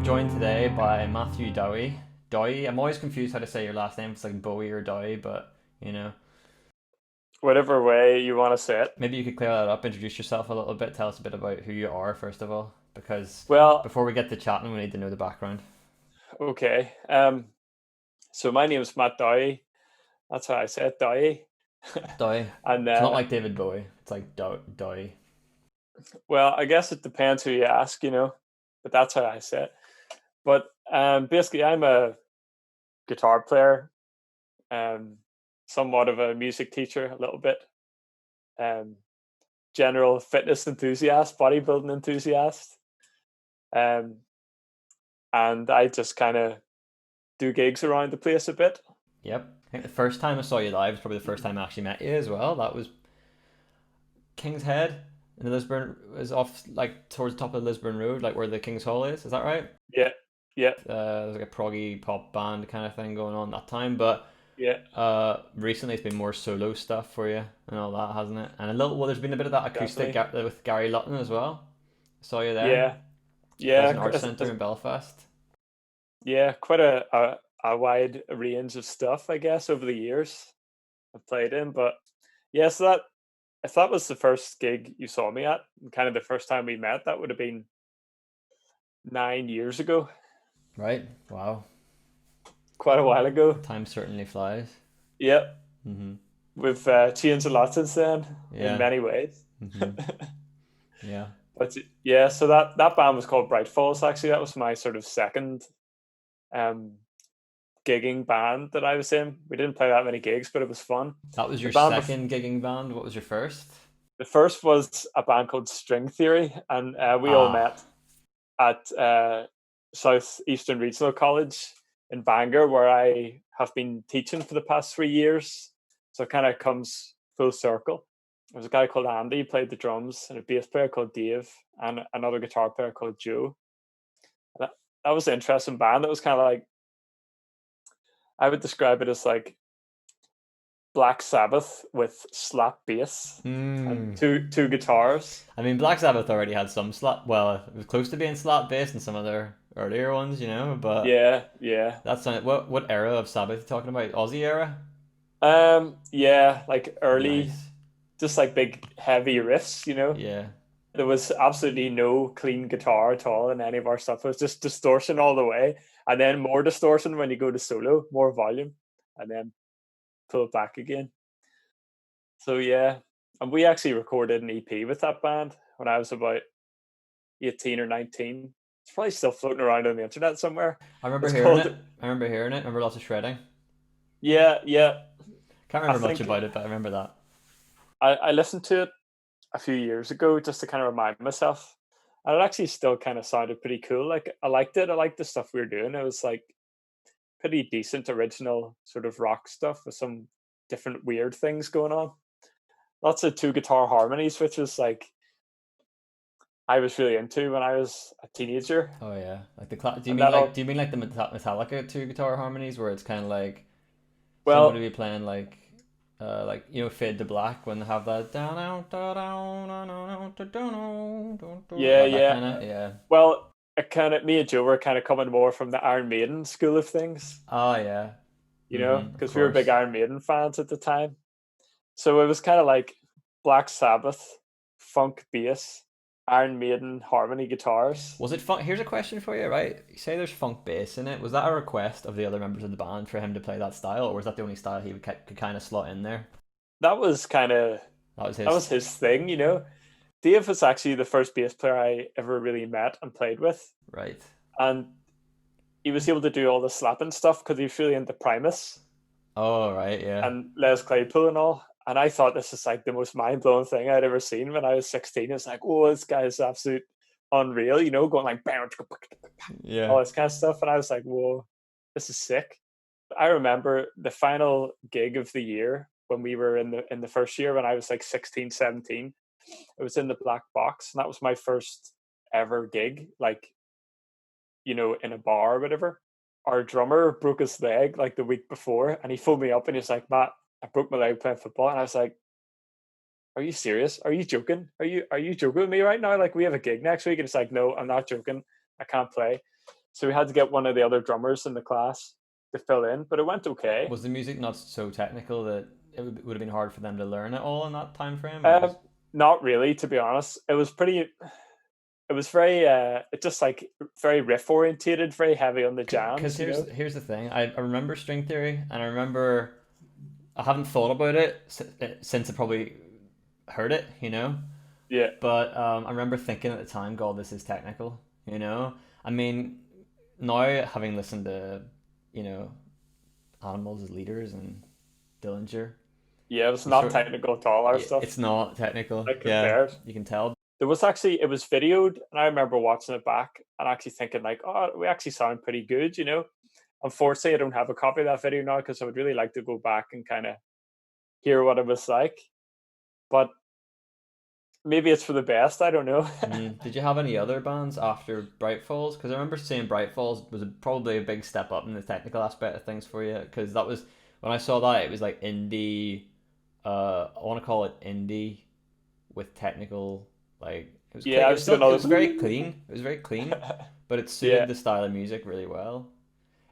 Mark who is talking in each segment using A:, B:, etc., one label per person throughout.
A: Joined today by Matthew Dowie. Dowie. I'm always confused how to say your last name. It's like Bowie or Dowie, but you know,
B: Whatever way you want to say it.
A: maybe you could clear that up. Introduce yourself a little bit. Tell us a bit about who you are first of all, because
B: Well,
A: before we get to chatting, we need to know the background.
B: okay. So my name is Matt Dowie. That's how I say it, Dowie.
A: Dowie.
B: And
A: It's not like David Bowie. It's like Dowie.
B: well, I guess it depends who you ask, but that's how I say it. But basically, I'm a guitar player, um, somewhat of a music teacher, a little bit, um, general fitness enthusiast, bodybuilding enthusiast, um, and I just kind of do gigs around the place a bit.
A: Yep. I think the first time I saw you live was probably the first time I actually met you as well. That was King's Head in the Lisburn. Was off like towards the top of the Lisburn Road, like where the King's Hall is. Is that right?
B: Yeah, yeah,
A: There's like a proggy pop band kind of thing going on that time, but
B: yeah,
A: recently it's been more solo stuff for you and all that, hasn't it? And a little, well, there's been a bit of that acoustic
B: definitely.
A: with Gary Lutton as well. Saw you there.
B: Yeah,
A: That was
B: yeah,
A: an arts centre in Belfast.
B: yeah. Quite a wide range of stuff, I guess, over the years I've played in. But yeah, so that if that was the first gig you saw me at, and kind of the first time we met, that would have been 9 years ago,
A: Right? Wow.
B: quite a while ago.
A: Time certainly flies.
B: Yep,
A: Hmm.
B: we've changed a lot since then in
A: Yeah.
B: many ways.
A: Hmm. Yeah.
B: But yeah, so that band was called Bright Falls. Actually, that was my sort of second um, gigging band that I was in. We didn't play that many gigs, but it was fun.
A: That was
B: The
A: your
B: band
A: second gigging band. What was your first?
B: The first was a band called String Theory, and we all
A: Ah,
B: met at South Eastern Regional College in Bangor, where I have been teaching for the past 3 years. So it kind of comes full circle. There was a guy called Andy who played the drums, and a bass player called Dave, and another guitar player called Joe. That was an interesting band. That was kind of like, I would describe it as like Black Sabbath with slap bass and
A: hmm.
B: two guitars.
A: I mean, Black Sabbath already had some slap. Well, it was close to being slap based in some of their earlier ones, you know. But
B: Yeah, yeah.
A: that's not what era of Sabbath are you talking about? Aussie era.
B: Yeah, like early,
A: Nice.
B: just like big heavy riffs.
A: Yeah.
B: There was absolutely no clean guitar at all in any of our stuff. It was just distortion all the way, and then more distortion when you go to solo, more volume, and then pull it back again. So yeah, and we actually recorded an EP with that band when I was about 18 or 19. It's probably still floating around on the internet somewhere.
A: I remember
B: It's
A: hearing
B: called
A: it. I remember hearing it. I remember lots of shredding.
B: Yeah, yeah.
A: Can't
B: I
A: remember much
B: think
A: about it, but I remember that.
B: I listened to it a few years ago just to kind of remind myself. And it actually still kind of sounded pretty cool. Like I liked it. I liked the stuff we were doing. It was like pretty decent original sort of rock stuff with some different weird things going on. Lots of two guitar harmonies, which was like I was really into when I was a teenager.
A: Oh yeah, like the
B: And that
A: do
B: all
A: you mean like the Metallica two guitar harmonies where it's kind of like someone would
B: well,
A: be playing like you know Fade to Black when they have that down down down down down down
B: yeah,
A: that
B: yeah.
A: kind of yeah.
B: Well, it kind of me and Joe were kind of coming more from the Iron Maiden school of things,
A: Oh yeah. Mm-hmm. Of
B: because we were big
A: course.
B: Iron Maiden fans at the time. So it was kind of like Black Sabbath, funk bass, Iron Maiden harmony guitars.
A: Was it funk? Here's a question for you, right? You say there's funk bass in it. Was that a request of the other members of the band for him to play that style, or was that the only style he could kind of slot in there?
B: That was kind of
A: That was
B: that
A: his.
B: was his thing. Dave was actually the first bass player I ever really met and played with,
A: Right.
B: and he was able to do all the slapping stuff because he was really into Primus
A: Oh, right. Yeah.
B: and Les Claypool and all. And I thought this is like the most mind blowing thing I'd ever seen when I was 16. It's like, oh, this guy is absolute unreal, going like
A: Yeah.
B: all this kind of stuff. And I was like, whoa, this is sick. I remember the final gig of the year when we were in the first year when I was like 16, 17. It was in the Black Box, and that was my first ever gig, like, in a bar or whatever. Our drummer broke his leg like the week before, and he phoned me up and he's like, Matt, I broke my leg playing football. And I was like, are you serious? Are you joking? Are you joking with me right now? Like, we have a gig next week. And it's like, no, I'm not joking. I can't play. So we had to get one of the other drummers in the class to fill in, but it went okay.
A: Was the music not so technical that it would have been hard for them to learn it all in that time frame, or
B: Um,
A: was
B: Not really, to be honest. It was pretty. It was very. It just like very riff orientated, very heavy on the
A: because
B: jams. You know.
A: here's the thing. I remember string theory, and I remember I haven't thought about it since I probably heard it, you know.
B: Yeah.
A: But I remember thinking at the time, God, this is technical, you know. I mean, now having listened to, you know, Animals as Leaders and Dillinger,
B: Yeah, it was
A: you
B: not
A: sort
B: technical at all. Our stuff,
A: it's not technical.
B: like
A: Yeah,
B: compared.
A: you can tell.
B: There was actually it was videoed, and I remember watching it back and actually thinking like, oh, we actually sound pretty good. You know. Unfortunately, I don't have a copy of that video now because I would really like to go back and kind of hear what it was like. But maybe it's for the best. I don't know.
A: Did you have any other bands after Bright Falls? Because I remember saying Bright Falls was probably a big step up in the technical aspect of things for you. Because that was when I saw that, it was like indie. I want to call it indie with technical, like it was clean.
B: Yeah,
A: It
B: I've
A: was
B: seen
A: still it
B: another.
A: was very clean. It was very clean, but it
B: Yeah,
A: suited the style of music really well.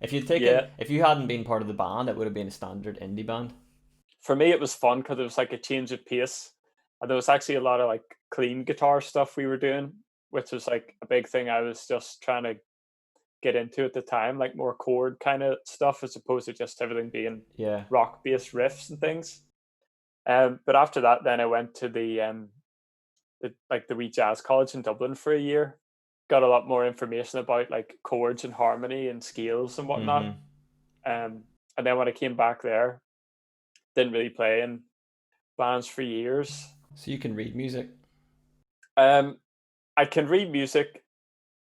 B: yeah.
A: If you hadn't been part of the band, it would have been a standard indie band.
B: For me, it was fun because it was like a change of pace, and there was actually a lot of like clean guitar stuff we were doing, which was like a big thing. I was just trying to get into at the time, like more chord kind of stuff, as opposed to just everything being
A: Yeah.
B: rock based riffs and things. But after that, then I went to the wee jazz college in Dublin for a year. Got a lot more information about like chords and harmony and scales and whatnot.
A: Mm-hmm.
B: And then when I came back there, didn't really play in bands for years.
A: So you can read music,
B: Um, I can read music.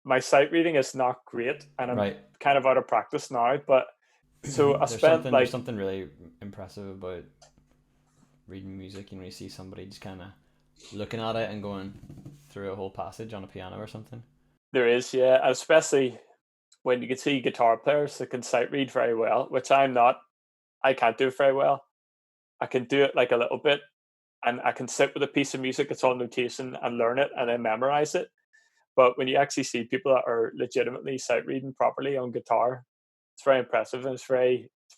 B: My sight reading is not great, and I'm
A: right?
B: kind of out of practice now. But so I spent
A: There's
B: like
A: something really impressive about reading music. You know, you see somebody just kind of looking at it and going through a whole passage on a piano or something.
B: there is, yeah, especially when you can see guitar players that can sight read very well, which I'm not. I can't do very well. I can do it like a little bit, and I can sit with a piece of music that's on notation and learn it and then memorize it. But when you actually see people that are legitimately sight reading properly on guitar, it's very impressive and it's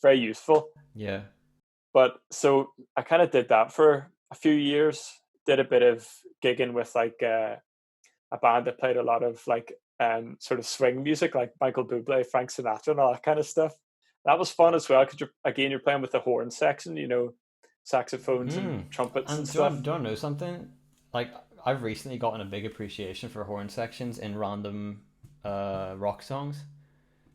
B: very useful.
A: Yeah.
B: But so I kind of did that for a few years. Did a bit of gigging with like a band that played a lot of like sort of swing music, like Michael Bublé, Frank Sinatra, and all that kind of stuff. That was fun as well because you're playing with the horn section, you know, saxophones and trumpets and
A: And
B: stuff.
A: do you want to know something? Like I've recently gotten a big appreciation for horn sections in random rock songs.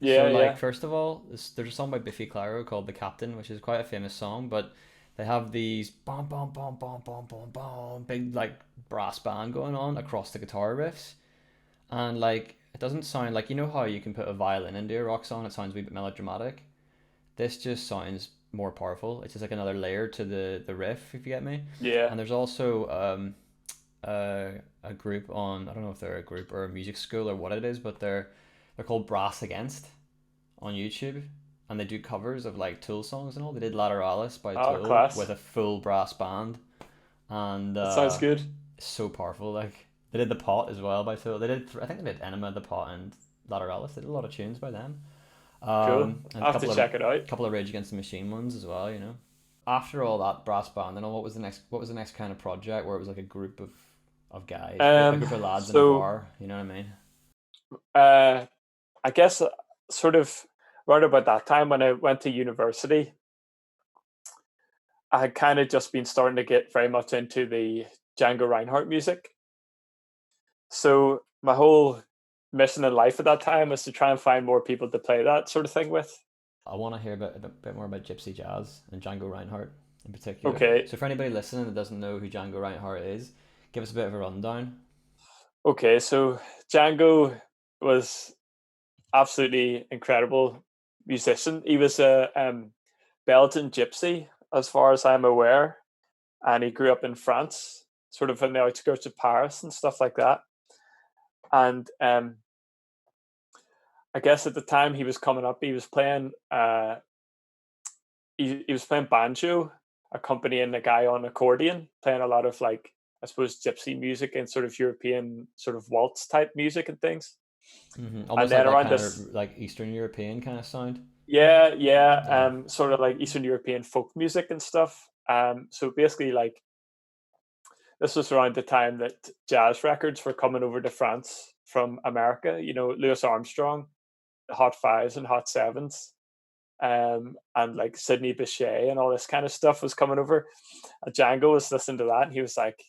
A: So
B: Yeah,
A: like
B: yeah.
A: first of all, there's a song by Biffy Clyro called "The Captain," which is quite a famous song, but they have these bom bom bom bom bom bom bom big like brass band going on across the guitar riffs, and like it doesn't sound like, you know how you can put a violin into a rock song, it sounds a wee bit melodramatic. This just sounds more powerful. It's just like another layer to the riff, if you get me.
B: Yeah.
A: And there's also a group on, I don't know if they're a group or a music school or what it is, but they're called Brass Against on YouTube, and they do covers of like Tool songs and all. They did Lateralis by
B: Oh,
A: Tool with
B: class.
A: a full brass band, and
B: That sounds good.
A: it's so powerful. Like they did The Pot as well by Tool. They did, I think they did Enema, The Pot, and Lateralis. They did a lot of tunes by them.
B: Cool.
A: And
B: I'll have to check it out.
A: couple of Rage Against the Machine ones as well. You know. After all that brass band, then what was the next kind of project where it was like a group of guys, a group of lads in a
B: So
A: bar. You know what I mean?
B: uh, I guess sort of right about that time when I went to university, I had kind of just been starting to get very much into the Django Reinhardt music. So my whole mission in life at that time was to try and find more people to play that sort of thing with.
A: I want to hear a bit more about Gypsy Jazz and Django Reinhardt in particular.
B: Okay.
A: So for anybody listening that doesn't know who Django Reinhardt is, give us a bit of a rundown.
B: Okay. So Django was absolutely incredible musician. He was a Belgian gypsy, as far as I'm aware, and he grew up in France, sort of in the outskirts of Paris and stuff like that. And I guess at the time he was coming up, he was playing he was playing banjo, accompanying a guy on accordion, playing a lot of like I suppose gypsy music and sort of European sort of waltz type music and things. And
A: Almost like
B: then
A: that
B: around
A: kind
B: this,
A: of like Eastern European kind of sound.
B: yeah, yeah,
A: Yeah.
B: sort of like Eastern European folk music and stuff. So basically, like this was around the time that jazz records were coming over to France from America. You know, Louis Armstrong, the Hot Fives and Hot Sevens, and like Sidney Bechet and all this kind of stuff was coming over. And Django was listening to that, and he was like,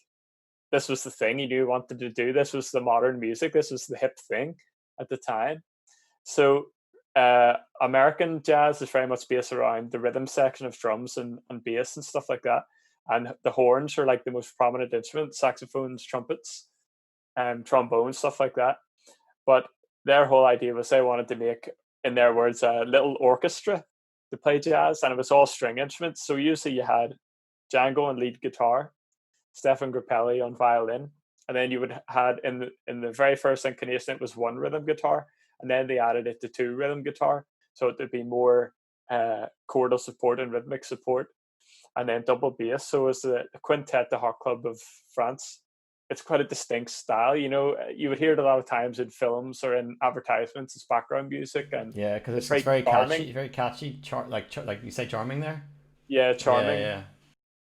B: "This was the thing he knew he wanted to do. This was the modern music. This was the hip thing at the time." So American jazz is very much based around the rhythm section of drums and bass and stuff like that. And the horns are like the most prominent instrument, saxophones, trumpets, and trombones, stuff like that. But their whole idea was they wanted to make, in their words, a little orchestra to play jazz, and it was all string instruments. So usually you had Django on lead guitar, Stefan Grappelli on violin, and then you would had in the very first incarnation it was one rhythm guitar, and then they added it to two rhythm guitar, so there'd be more chordal support and rhythmic support, and then double bass. So it's the quintet, the hot club of France. It's quite a distinct style. You know, you would hear it a lot of times in films or in advertisements as background music, and
A: Yeah, because
B: it's
A: it's
B: very
A: very
B: charming.
A: catchy, very catchy. Like you say, charming there.
B: Yeah,
A: Yeah,
B: charming,
A: yeah.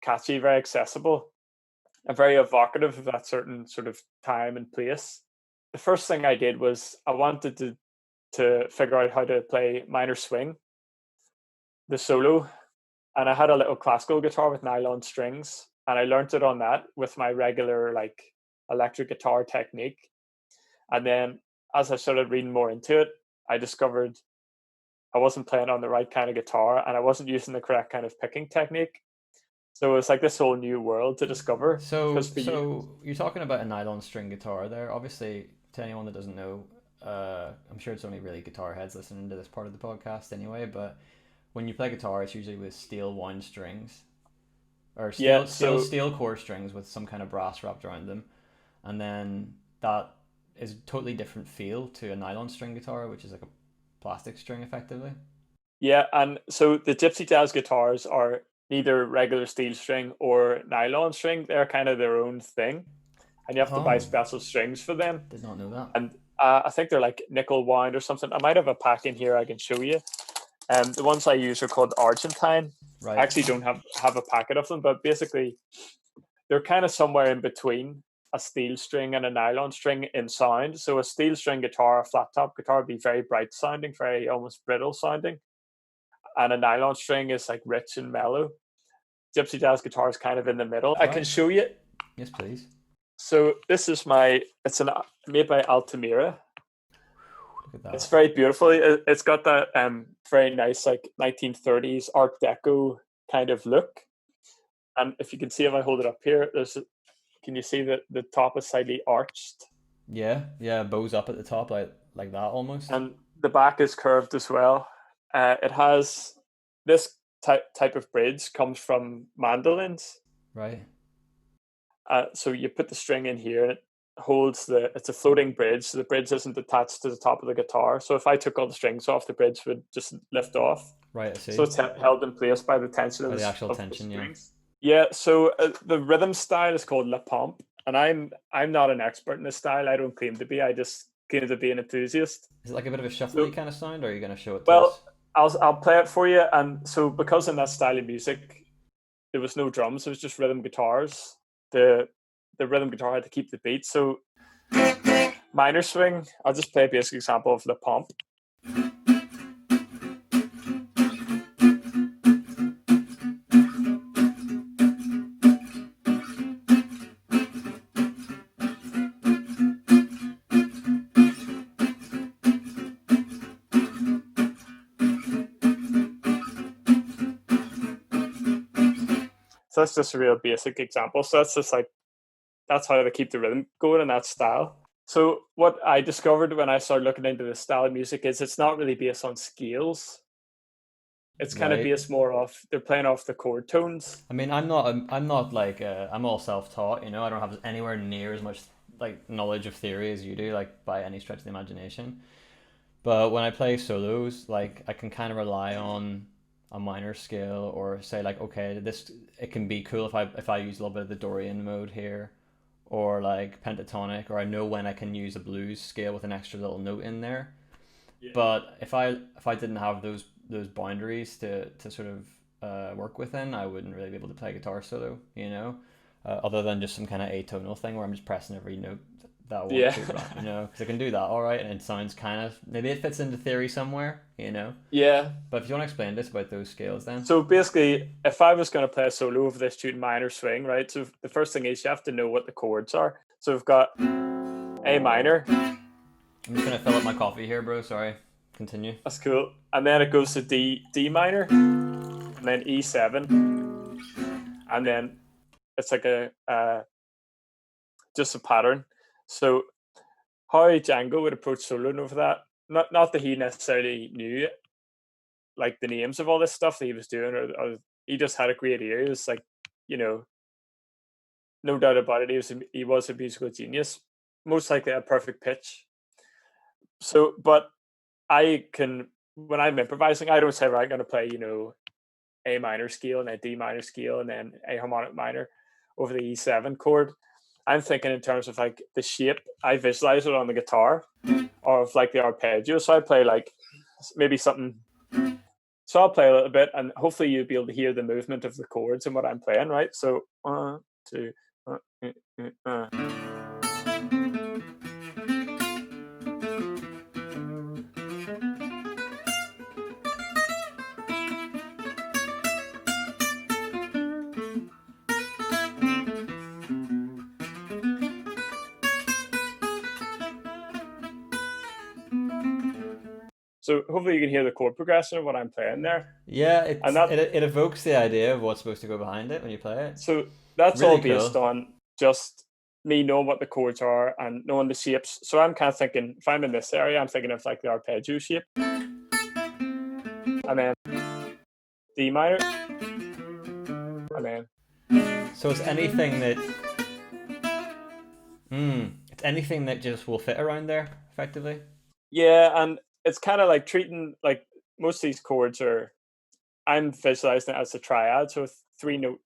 B: catchy, very accessible, and very evocative of that certain sort of time and place. The first thing I did was I wanted to figure out how to play minor swing, the solo, and I had a little classical guitar with nylon strings, and I learned it on that with my regular like electric guitar technique. And then as I started reading more into it, I discovered I wasn't playing on the right kind of guitar and I wasn't using the correct kind of picking technique. So it's like this whole new world to discover. Because
A: So,
B: for you,
A: so you're talking about a nylon string guitar there. Obviously, to anyone that doesn't know, I'm sure it's only really guitar heads listening to this part of the podcast anyway. But when you play guitar, it's usually with steel wound strings or
B: yeah, so
A: steel core strings with some kind of brass wrapped around them, and then that is a totally different feel to a nylon string guitar, which is like a plastic string effectively.
B: yeah, and so the gypsy jazz guitars are neither regular steel string or nylon string. They're kind of their own thing, and you have to buy
A: Oh,
B: special strings for them.
A: did not know that.
B: And I think they're like nickel wound or something. I might have a pack in here I can show you. The ones I use are called Argentine. I
A: Right.
B: actually don't have a packet of them, but basically they're kind of somewhere in between a steel string and a nylon string in sound. So a steel string guitar, a flat top guitar would be very bright sounding, very almost brittle sounding, and a nylon string is like rich and mellow. Gypsy jazz guitar is kind of in the middle. I can
A: Right.
B: show you.
A: Yes, please.
B: So this is it's an made by Altamira.
A: Look at
B: It's
A: that.
B: very beautiful. It's got that very nice like 1930s Art Deco kind of look. And if you can see if I hold it up here, can you see that the top is slightly arched
A: Yeah, yeah, bows up at the top like that almost.
B: and the back is curved as well. It has this type of bridge comes from mandolins.
A: Right.
B: So you put the string in here and it holds it's a floating bridge. So the bridge isn't attached to the top of the guitar. So if I took all the strings off, the bridge would just lift off.
A: Right, I
B: So
A: see.
B: it's held in place by the tension
A: By the actual
B: of the
A: tension, yeah.
B: strings. Yeah. So the rhythm style is called La Pompe, and I'm not an expert in this style. I don't claim to be. I just claim to be an enthusiast.
A: Is it like a bit of a
B: So
A: shuffly kind of sound, or are you going to show it to
B: well,
A: us?
B: I'll play it for you. And so because in that style of music there was no drums, it was just rhythm guitars. The rhythm guitar had to keep the beat. So minor swing. I'll just play a basic example of La Pompe. So that's just a real basic example. So that's just like that's how they keep the rhythm going in that style. So what I discovered when I started looking into this style of music is it's not really based on scales. It's kind of
A: Right.
B: based more off they're playing off the chord tones.
A: I mean, I'm not like I'm all self-taught, you know. I don't have anywhere near as much like knowledge of theory as you do, like by any stretch of the imagination. But when I play solos, like I can kind of rely on a minor scale or say like, okay, this it can be cool if I use a little bit of the Dorian mode here, or like pentatonic, or I know when I can use a blues scale with an extra little note in there.
B: Yeah.
A: But if I didn't have those boundaries to sort of work within, I wouldn't really be able to play guitar solo, other than just some kind of atonal thing where I'm just pressing every note that I want
B: Yeah.
A: to, because I can do that all right, and it sounds kind of, maybe it fits into theory somewhere,
B: Yeah.
A: But if you want to explain this about those scales, then.
B: So basically, if I was going to play a solo of this tune minor swing, right? So the first thing is you have to know what the chords are. So we've got A minor.
A: I'm just gonna fill up my coffee here, bro. Sorry. Continue.
B: That's cool. And then it goes to D minor, and then E7, and then it's like a just a pattern. So how Django would approach soloing over that, not that he necessarily knew like the names of all this stuff that he was doing, or he just had a great ear. He was like, you know, no doubt about it, he was a musical genius, most likely a perfect pitch. So, but I can, when I'm improvising, I don't say, right, I'm going to play, A minor scale and then D minor scale and then A harmonic minor over the E7 chord. I'm thinking in terms of like the shape. I visualize it on the guitar of like the arpeggio. So I play like maybe something. So I'll play a little bit, and hopefully you'll be able to hear the movement of the chords and what I'm playing, right? So 1, 2, So hopefully you can hear the chord progression of what I'm playing there.
A: Yeah,
B: And that,
A: it evokes the idea of what's supposed to go behind it when you play it.
B: so that's all
A: Really
B: based
A: cool.
B: on just me knowing what the chords are and knowing the shapes. So I'm kind of thinking, if I'm in this area, I'm thinking of like the arpeggio shape. And then D minor. And then
A: So it's anything that just will fit around there, effectively.
B: yeah, and it's kind of like treating like most of these chords are, I'm visualizing it as a triad, so a 3-note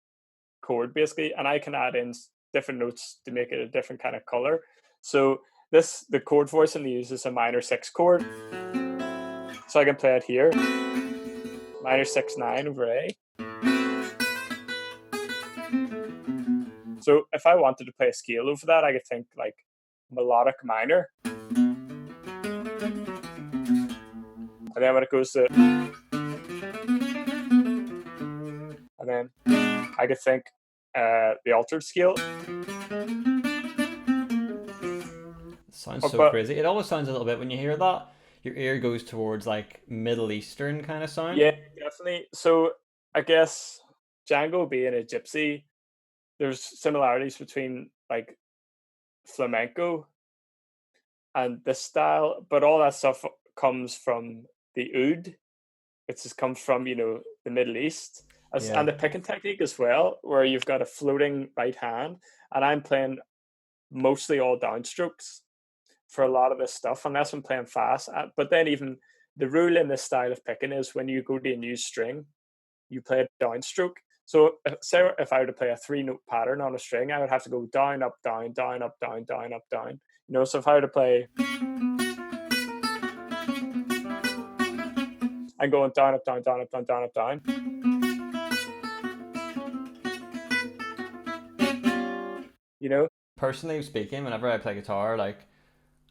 B: chord basically, and I can add in different notes to make it a different kind of color. So the chord voicing they use is a minor 6 chord, so I can play it here, minor 6/9 over A. So if I wanted to play a scale over that, I could think like melodic minor, and then when it goes to, and then I could think the altered scale.
A: Sounds so
B: But
A: crazy. It always sounds a little bit, when you hear that, your ear goes towards like Middle Eastern kind of sound.
B: yeah, definitely. So I guess Django being a gypsy, there's similarities between like flamenco and this style, but all that stuff comes from the oud, which has come from the Middle East,
A: Yeah.
B: and the picking technique as well, where you've got a floating right hand, and I'm playing mostly all downstrokes for a lot of this stuff, unless I'm playing fast. But then even the rule in this style of picking is when you go to a new string, you play a downstroke. So say if I were to play a 3-note pattern on a string, I would have to go down, up, down, down, up, down, down, up, down. So if I were to play, I'm going down, up, down, down, up, down, down, up, down.
A: Personally speaking, whenever I play guitar, like,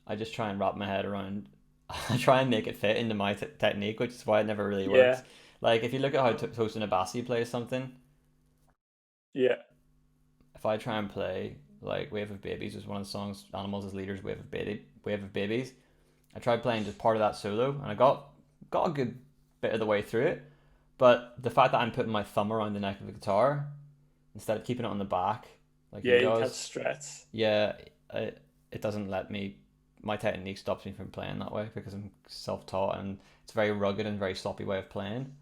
A: I just try and wrap my head around. I try and make it fit into my technique, which is why it never really works.
B: Yeah,
A: Like, if you look at how Tosin Abasi plays something,
B: yeah,
A: if I try and play like "Wave of Babies" was one of the songs, Animals as Leaders, Wave of Babies. I tried playing just part of that solo, and I got a good bit of the way through it. But the fact that I'm putting my thumb around the neck of the guitar instead of keeping it on the back, like he
B: yeah, you can't
A: does,
B: stretch.
A: yeah, it doesn't let me. My technique stops me from playing that way because I'm self-taught, and it's a very rugged and very sloppy way of playing.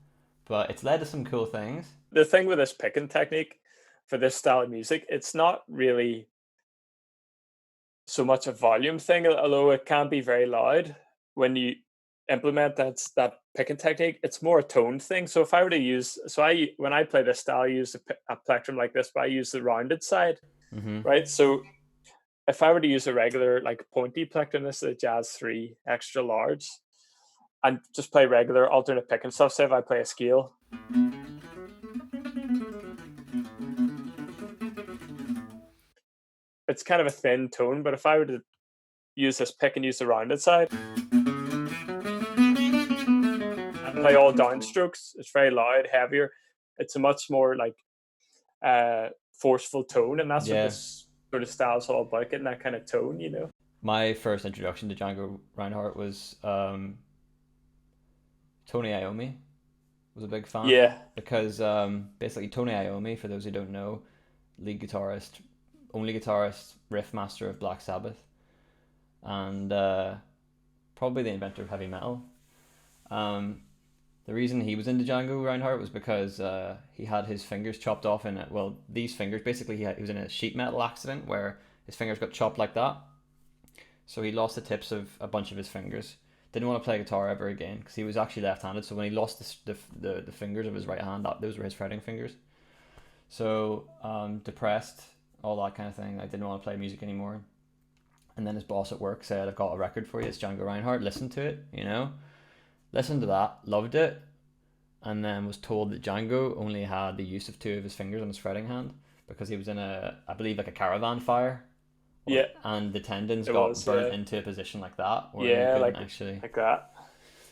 A: But it's led to some cool things.
B: The thing with this picking technique for this style of music, it's not really so much a volume thing, although it can be very loud when you implement that picking technique. It's more a tone thing. So if I were to use, when I play this style, I use a plectrum like this, but I use the rounded side,
A: Mm-hmm.
B: right? So if I were to use a regular like pointy pick, and this is a Jazz 3 extra large, and just play regular alternate pick and stuff, say if I play a scale, it's kind of a thin tone, but if I were to use this pick and use the rounded side and play all downstrokes, it's very loud, heavier. It's a much more like forceful tone, and that's what
A: Yeah.
B: this sort of style's all about, getting that kind of tone, you know.
A: My first introduction to Django Reinhardt was Tony Iommi was a big fan
B: Yeah,
A: because basically Tony Iommi, for those who don't know, lead guitarist, only guitarist, riff master of Black Sabbath, and probably the inventor of heavy metal. The reason he was into Django Reinhardt was because he had his fingers chopped off in it. Well, these fingers, basically, he was in a sheet metal accident where his fingers got chopped like that. So he lost the tips of a bunch of his fingers. Didn't want to play guitar ever again because he was actually left-handed. So when he lost the fingers of his right hand, those were his fretting fingers. So depressed, all that kind of thing. I didn't want to play music anymore. And then his boss at work said, "I've got a record for you. It's Django Reinhardt. Listen to it, you know." Listened to that, loved it, and then was told that Django only had the use of two of his fingers on his fretting hand because he was in I believe, like a caravan fire.
B: yeah,
A: And the tendons
B: it
A: got
B: was.
A: burnt
B: Yeah,
A: into a position like that where he
B: yeah,
A: couldn't actually.
B: like that.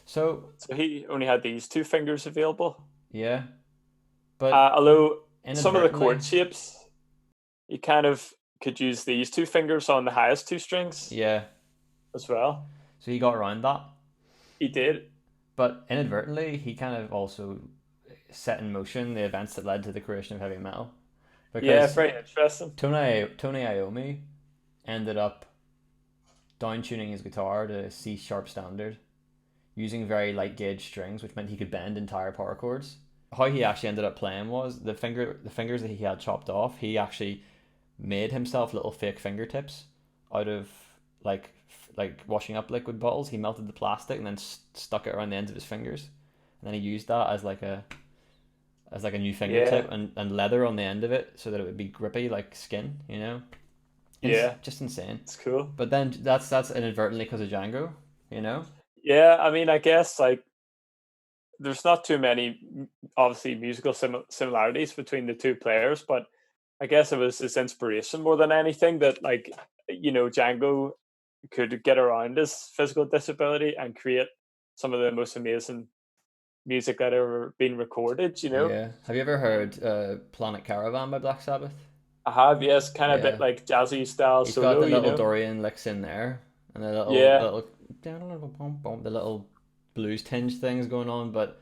A: So
B: So he only had these two fingers available.
A: yeah, but
B: Although some of the
A: inadvertently,
B: chord shapes, you kind of could use these two fingers on the highest two strings
A: yeah.
B: as well.
A: So he got around that,
B: He did.
A: but inadvertently he kind of also set in motion the events that led to the creation of heavy metal
B: Yeah,
A: because
B: very interesting.
A: Tony Iommi ended up down tuning his guitar to C sharp standard using very light gauge strings, which meant he could bend entire power chords. How he actually ended up playing was the fingers that he had chopped off. He actually made himself little fake fingertips out of like washing up liquid bottles. He melted the plastic and then stuck it around the ends of his fingers, and then he used that as like a new
B: Yeah,
A: fingertip and leather on the end of it so that it would be grippy like skin. You know, it's
B: yeah,
A: just insane.
B: it's cool.
A: But then that's inadvertently because of Django. You know.
B: Yeah, I mean, I guess like there's not too many obviously musical similarities between the two players, but I guess it was his inspiration more than anything that like Django could get around his physical disability and create some of the most amazing music that ever been recorded.
A: Yeah. Have you ever heard Planet Caravan by Black Sabbath?
B: I have, yes, kind of a bit
A: Yeah.
B: like jazzy style
A: He's got
B: solo.
A: the little Dorian licks in there and
B: Yeah,
A: the little blues tinge things going on, but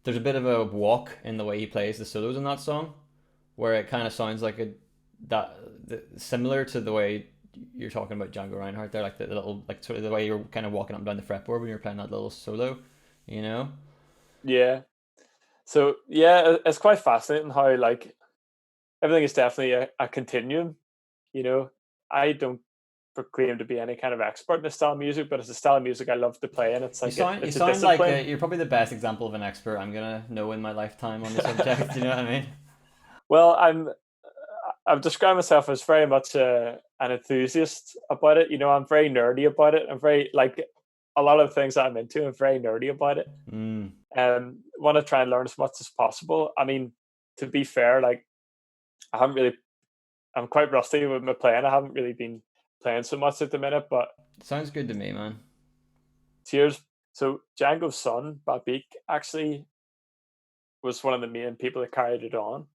A: there's a bit of a walk in the way he plays the solos in that song where it kind of sounds like similar to the way you're talking about Django Reinhardt there, like the little, like sort of the way you're kind of walking up and down the fretboard when you're playing that little solo, you know?
B: yeah. So yeah, it's quite fascinating how like everything is definitely a continuum. You know, I don't proclaim to be any kind of expert in the style of music, but it's a style of music I love to play, and it's like
A: You
B: it's a
A: sound like
B: discipline.
A: you're probably the best example of an expert I'm gonna know in my lifetime on the subject. You know what I mean?
B: Well, I've described myself as very much an enthusiast about it. You know, I'm very nerdy about it. I'm very like a lot of the things that I'm into. I'm very nerdy about it.
A: Mm.
B: Want to try and learn as much as possible. I mean, to be fair, like I haven't really. I'm quite rusty with my playing. I haven't really been playing so much at the minute, but
A: Sounds good to me, man.
B: cheers. So Django's son, Babik, actually was one of the main people that carried it on.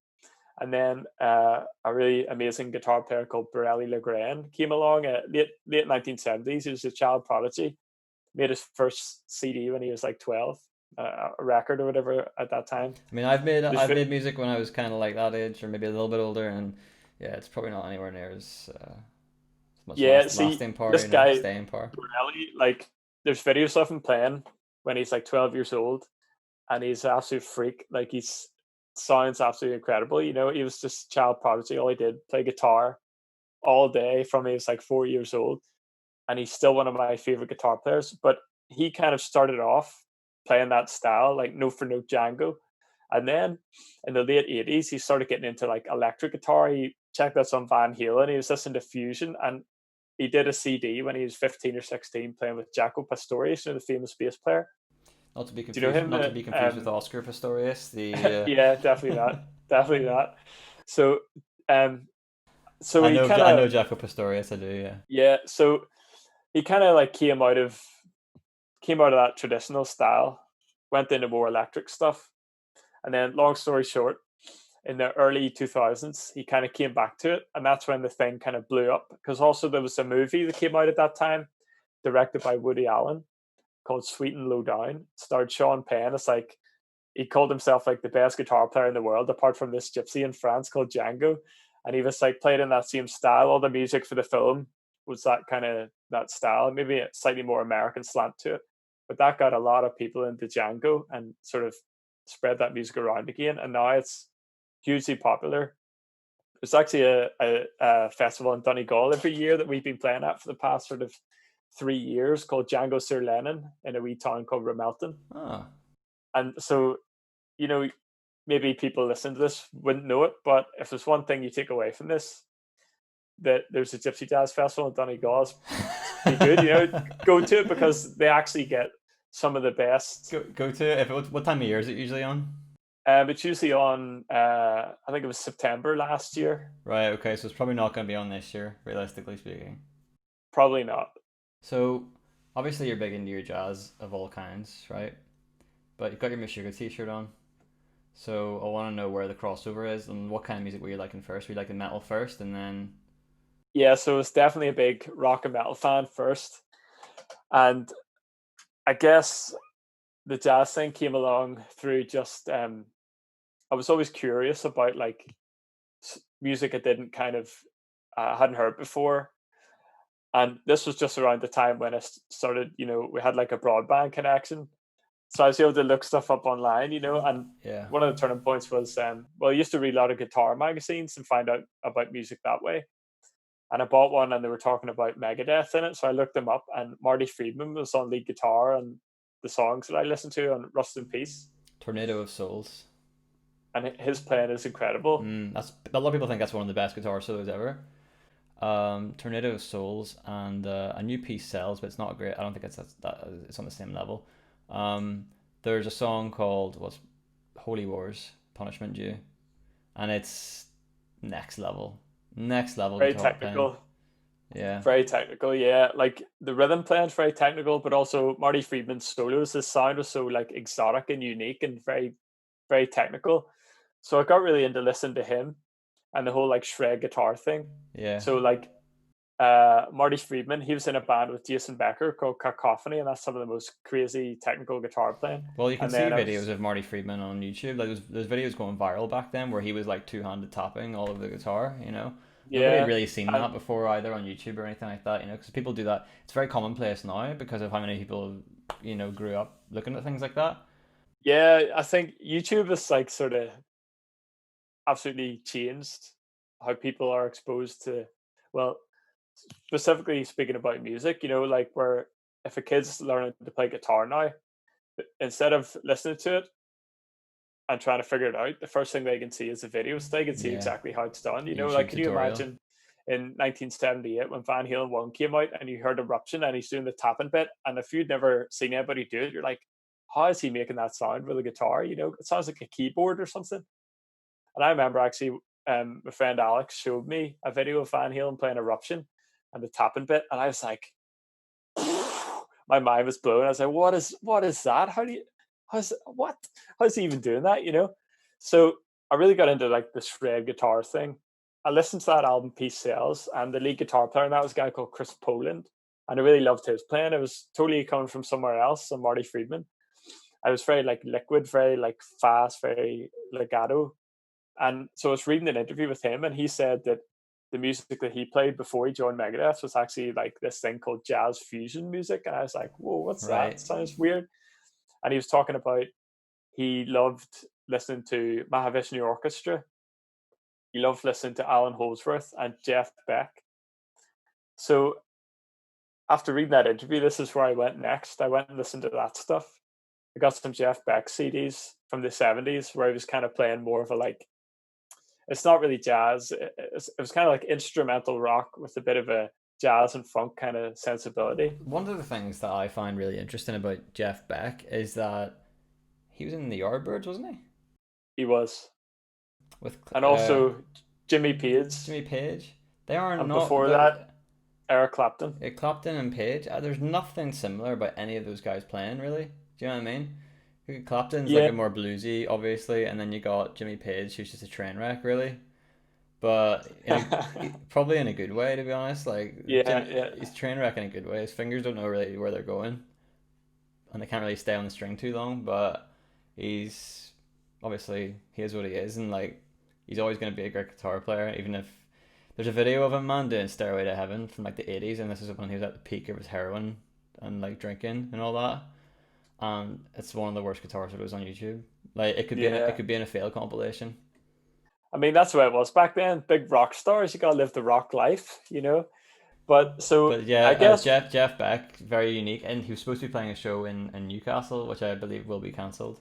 B: And then a really amazing guitar player called Borelli Legrand came along at late 1970s. He was a child prodigy. Made his first CD when he was like 12, a record or whatever at that time.
A: I mean,
B: This
A: I've made music when I was kind of like that age, or maybe a little bit older, and yeah, it's probably not anywhere near as much
B: Yeah, see,
A: lasting power,
B: this
A: you know,
B: guy
A: staying power.
B: Borelli, like, there's videos of him playing when he's like 12 years old, and he's an absolute freak. Like he's sounds absolutely incredible. You know, he was just child prodigy. All he did play guitar all day from he was like 4 years old, and he's still one of my favorite guitar players. But he kind of started off playing that style, like note for note Django, and then in the late 80s he started getting into like electric guitar. He checked out some Van Halen. He was listening to Fusion, and he did a CD when he was 15 or 16 playing with Jaco Pastorius, the famous bass player.
A: Not to be
B: Do you know
A: confused.
B: him?
A: Not to be confused with Oscar Pistorius.
B: Yeah, definitely not. Definitely not. So, so
A: I
B: he
A: know.
B: kind
A: I know
B: of,
A: Jaco Pistorius. I do. Yeah.
B: yeah. So he kind of like came out of that traditional style, went into more electric stuff, and then, long story short, in the early 2000s, he kind of came back to it, and that's when the thing kind of blew up. Because also there was a movie that came out at that time, directed by Woody Allen, called Sweet and Low Down. It starred Sean Penn. It's like he called himself like the best guitar player in the world, apart from this gypsy in France called Django, and he was like played in that same style. All the music for the film was that kind of that style, maybe a slightly more American slant to it, but that got a lot of people into Django and sort of spread that music around again. And now it's hugely popular. There's actually a festival in Donegal every year that we've been playing at for the past sort of 3 years called Django Sur Lennon in a wee town called Ramelton.
A: Oh.
B: And so, maybe people listening to this wouldn't know it, but if there's one thing you take away from this, that there's a Gypsy Jazz Festival in Donegal, it's pretty good. Go to it because they actually get some of the best.
A: Go to it. What time of year is it usually on?
B: It's usually on, I think it was September last year.
A: Right. Okay. So it's probably not going to be on this year, realistically speaking.
B: Probably not.
A: So obviously you're big into your jazz of all kinds, right? But you've got your Meshuggah t-shirt on. So I want to know where the crossover is and what kind of music were you liking first? Were you liking metal first and then?
B: Yeah, so it's definitely a big rock and metal fan first. And I guess the jazz thing came along through just, I was always curious about like music I didn't kind of, hadn't heard before. And this was just around the time when I started, we had like a broadband connection. So I was able to look stuff up online, and
A: Yeah.
B: one of the turning points was, I used to read a lot of guitar magazines and find out about music that way. And I bought one and they were talking about Megadeth in it. So I looked them up and Marty Friedman was on lead guitar and the songs that I listened to on Rust in Peace.
A: Tornado of Souls.
B: And his playing is incredible.
A: That's a lot of people think that's one of the best guitar solos ever. Tornado of Souls and a new piece sells, but it's not great. I don't think it's on the same level. There's a song called Holy Wars, Punishment Due, and it's next level
B: Very technical.
A: playing. Yeah,
B: very technical. Yeah, like the rhythm playing is very technical, but also Marty Friedman's solos, his sound was so like exotic and unique and very, very technical. So I got really into listening to him and the whole like shred guitar thing.
A: yeah.
B: So like Marty Friedman, he was in a band with Jason Becker called Cacophony, and that's some of the most crazy technical guitar playing.
A: Well, you can
B: And
A: see
B: then
A: videos of Marty Friedman on YouTube. Like there's videos going viral back then where he was like two-handed tapping all over the guitar. Nobody had really seen that before either on YouTube or anything like that. Because people do that. It's very commonplace now because of how many people grew up looking at things like that.
B: Yeah, I think YouTube is like sort of absolutely changed how people are exposed to, well, specifically speaking about music, like where if a kid's learning to play guitar now, instead of listening to it and trying to figure it out, the first thing they can see is a video, so they can see exactly how it's done.
A: YouTube
B: Can you imagine in 1978 when Van Halen 1 came out and you heard Eruption and he's doing the tapping bit, and if you'd never seen anybody do it, you're like, how is he making that sound with a guitar? It sounds like a keyboard or something. And I remember actually, my friend Alex showed me a video of Van Halen playing Eruption and the tapping bit, and I was like, my mind was blown. I was like, what is that? How's he even doing that? So I really got into like the shred guitar thing. I listened to that album Peace Sells, and the lead guitar player in that was a guy called Chris Poland, and I really loved his playing. It was totally coming from somewhere else, so Marty Friedman. I was very like liquid, very like fast, very legato. And so I was reading an interview with him, and he said that the music that he played before he joined Megadeth was actually like this thing called jazz fusion music. And I was like, whoa, what's that? Sounds weird. And he was talking about he loved listening to Mahavishnu Orchestra. He loved listening to Alan Holdsworth and Jeff Beck. So after reading that interview, this is where I went next. I went and listened to that stuff. I got some Jeff Beck CDs from the 70s where he was kind of playing more of a like it's not really jazz. It was kind of like instrumental rock with a bit of a jazz and funk kind of sensibility.
A: One of the things that I find really interesting about Jeff Beck is that he was in the Yardbirds, wasn't he?
B: He was,
A: With
B: and also Jimmy Page,
A: Jimmy Page. They are
B: and
A: not.
B: before that, Eric Clapton.
A: Clapton and Page. There's nothing similar about any of those guys playing, really. Do you know what I mean? Clapton's like
B: Yeah,
A: a more bluesy, obviously, and then you got Jimmy Page, who's just a train wreck, really. But probably in a good way, to be honest. Like
B: yeah,
A: Jimmy,
B: yeah,
A: he's train wreck in a good way. His fingers don't know really where they're going, and they can't really stay on the string too long. But he's obviously he is what he is, and like he's always going to be a great guitar player. Even if there's a video of him, man, doing "Stairway to Heaven" from like the '80s, and this is when he was at the peak of his heroin and like drinking and all that. And it's one of the worst guitar solos on YouTube. Like it
B: yeah.
A: could be in a fail compilation.
B: I mean, that's the way it was back then. Big rock stars, you gotta live the rock life, you know. But so
A: But yeah,
B: I guess,
A: Jeff Beck, very unique, and he was supposed to be playing a show in Newcastle, which I believe will be cancelled.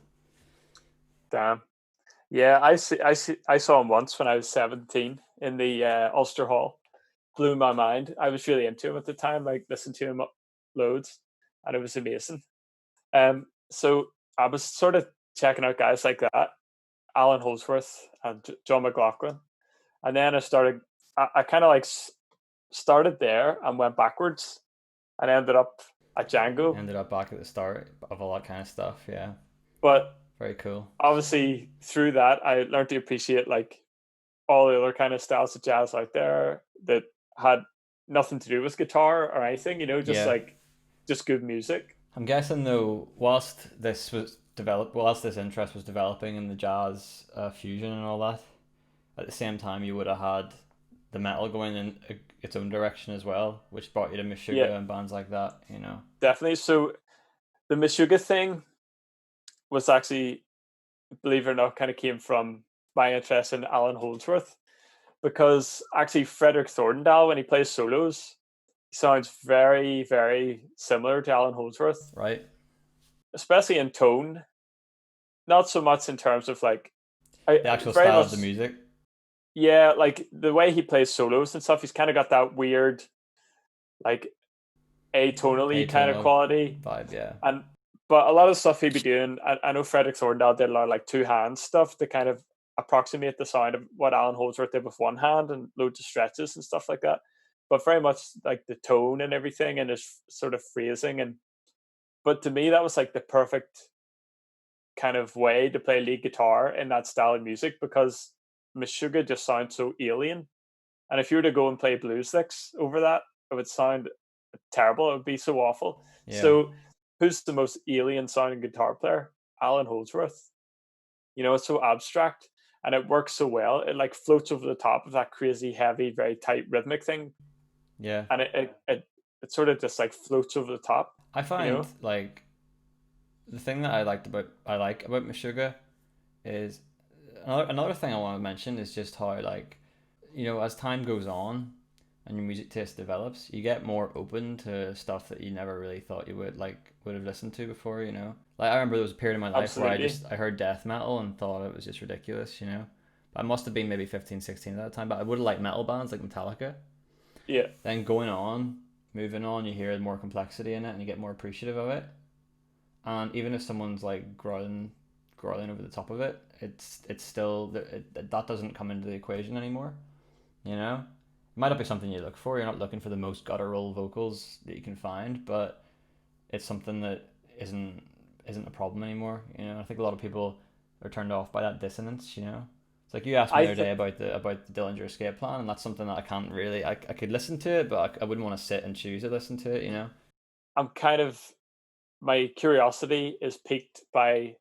B: damn, yeah, I saw him once when I was 17 in the Ulster Hall. Blew my mind. I was really into him at the time. Like listened to him loads, and it was amazing. So I was sort of checking out guys like that, Alan Holdsworth and John McLaughlin, and then I started. I kind of like started there and went backwards, and ended up at Django.
A: Ended up back at the start of all that kind of stuff. Yeah,
B: But
A: very cool.
B: obviously, through that, I learned to appreciate like all the other kind of styles of jazz out there that had nothing to do with guitar or anything. You know, just
A: Yeah,
B: like just good music.
A: I'm guessing though, whilst this interest was developing in the jazz fusion and all that, at the same time you would have had the metal going in its own direction as well, which brought you to
B: Yeah,
A: Meshuggah and bands like that. You know.
B: definitely. So the Meshuggah thing was actually, believe it or not, kind of came from my interest in Alan Holdsworth, because actually Frederick Thorndahl, when he plays solos, he sounds very, very similar to Alan Holdsworth,
A: Right.
B: especially in tone. Not so much in terms of like,
A: The actual
B: very
A: style
B: much,
A: of the music.
B: yeah, like the way he plays solos and stuff. He's kind of got that weird, like atonally kind of
A: Atonal
B: quality,
A: vibe, yeah.
B: and but a lot of stuff he'd be doing. I know Frederick Thorndahl did a lot of like two hand stuff to kind of approximate the sound of what Alan Holdsworth did with one hand, and loads of stretches and stuff like that. But very much like the tone and everything, and his sort of phrasing. And but to me, that was like the perfect kind of way to play lead guitar in that style of music, because Meshuggah just sounds so alien. And if you were to go and play blues licks over that, it would sound terrible. It would be so awful.
A: Yeah.
B: So, who's the most alien sounding guitar player? Alan Holdsworth. You know, it's so abstract and it works so well. It like floats over the top of that crazy, heavy, very tight rhythmic thing,
A: Yeah.
B: and it sort of just like floats over the top.
A: I
B: You
A: find
B: know,
A: like the thing that I like about Meshuggah is another thing I want to mention is just how like as time goes on and your music taste develops, you get more open to stuff that you never really thought you would have listened to before. Like I remember there was a period in my life where
B: absolutely.
A: I heard death metal and thought it was just ridiculous. I must have been maybe 15, 16 at that time, but I would have liked metal bands like Metallica.
B: Yeah,
A: Then moving on, you hear more complexity in it and you get more appreciative of it. And even if someone's like growling over the top of it, it's still that doesn't come into the equation anymore. It might not be something you look for. You're not looking for the most guttural vocals that you can find, but it's something that isn't a problem anymore. I think a lot of people are turned off by that dissonance. It's like you asked me
B: I
A: the other day
B: th-
A: about the Dillinger Escape Plan, and that's something that I can't really. I could listen to it, but I wouldn't want to sit and choose to listen to it.
B: I'm kind of, my curiosity is piqued by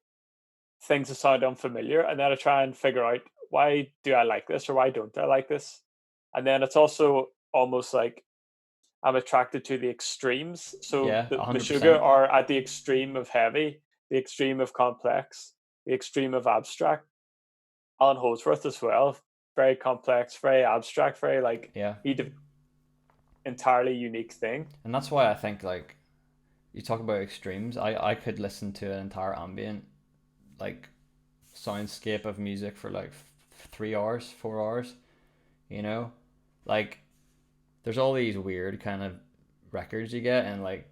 B: things that sound unfamiliar, and then I try and figure out, why do I like this or why don't I like this. And then it's also almost like I'm attracted to the extremes. So
A: Yeah,
B: the
A: 100%.
B: Meshuggah are at the extreme of heavy, the extreme of complex, the extreme of abstract. Alan Holdsworth as well, very complex, very abstract, very like
A: Yeah,
B: he did entirely unique thing.
A: and that's why I think like you talk about extremes. I could listen to an entire ambient like soundscape of music for like 3 hours, 4 hours. You know, like there's all these weird kind of records you get, and like